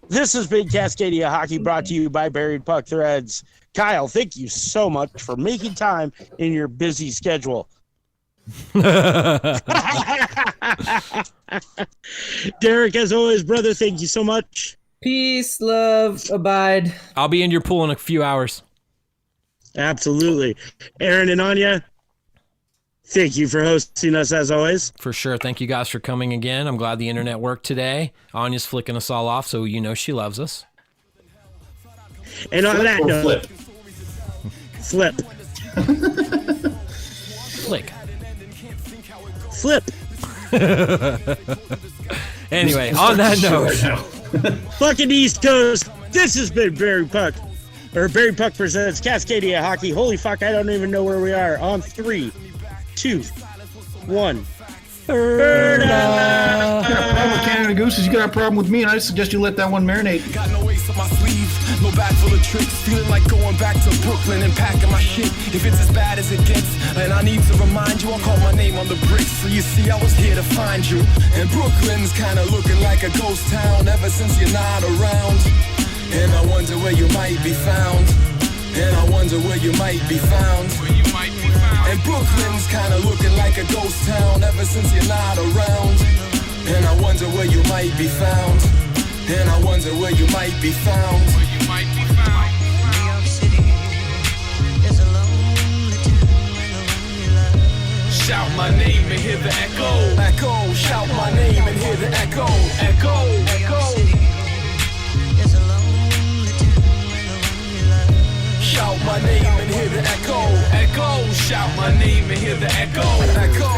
This has been Cascadia Hockey, brought to you by Buried Puck Threads. Kyle, thank you so much for making time in your busy schedule. Derek, as always, brother, thank you so much. Peace, love, abide. I'll be in your pool in a few hours. Absolutely. Aaron and Anya, thank you for hosting us as always. For sure. Thank you guys for coming again. I'm glad the internet worked today. Anya's flicking us all off, so she loves us. And on that note, Flip. flip. Flick. Anyway, on that note. Fucking East Coast, this has been Barry Puck presents Cascadia Hockey. Holy fuck, I don't even know where we are. On 3, 2, 1. Ferda. Canada Gooses, you got a problem with me, and I suggest you let that one marinate. Got no ace up my sleeve, no bag full of tricks. Feeling like going back to Brooklyn and packing my shit. If it's as bad as it gets, and I need to remind you, I'll call my name on the bricks. So you see, I was here to find you. And Brooklyn's kinda looking like a ghost town ever since you're not around. And I wonder where you might be found. And I wonder where you might be found. And Brooklyn's kinda looking like a ghost town ever since you're not around. And I wonder where you might be found. And I wonder where you might be found. New York City is a lonely town and the one you love. Shout my name and hear the echo. Echo, shout my name and hear the echo. Echo, echo. Is a lonely town and the one you love. Shout my name and hear the echo. Echo, shout my name and hear the echo. Echo.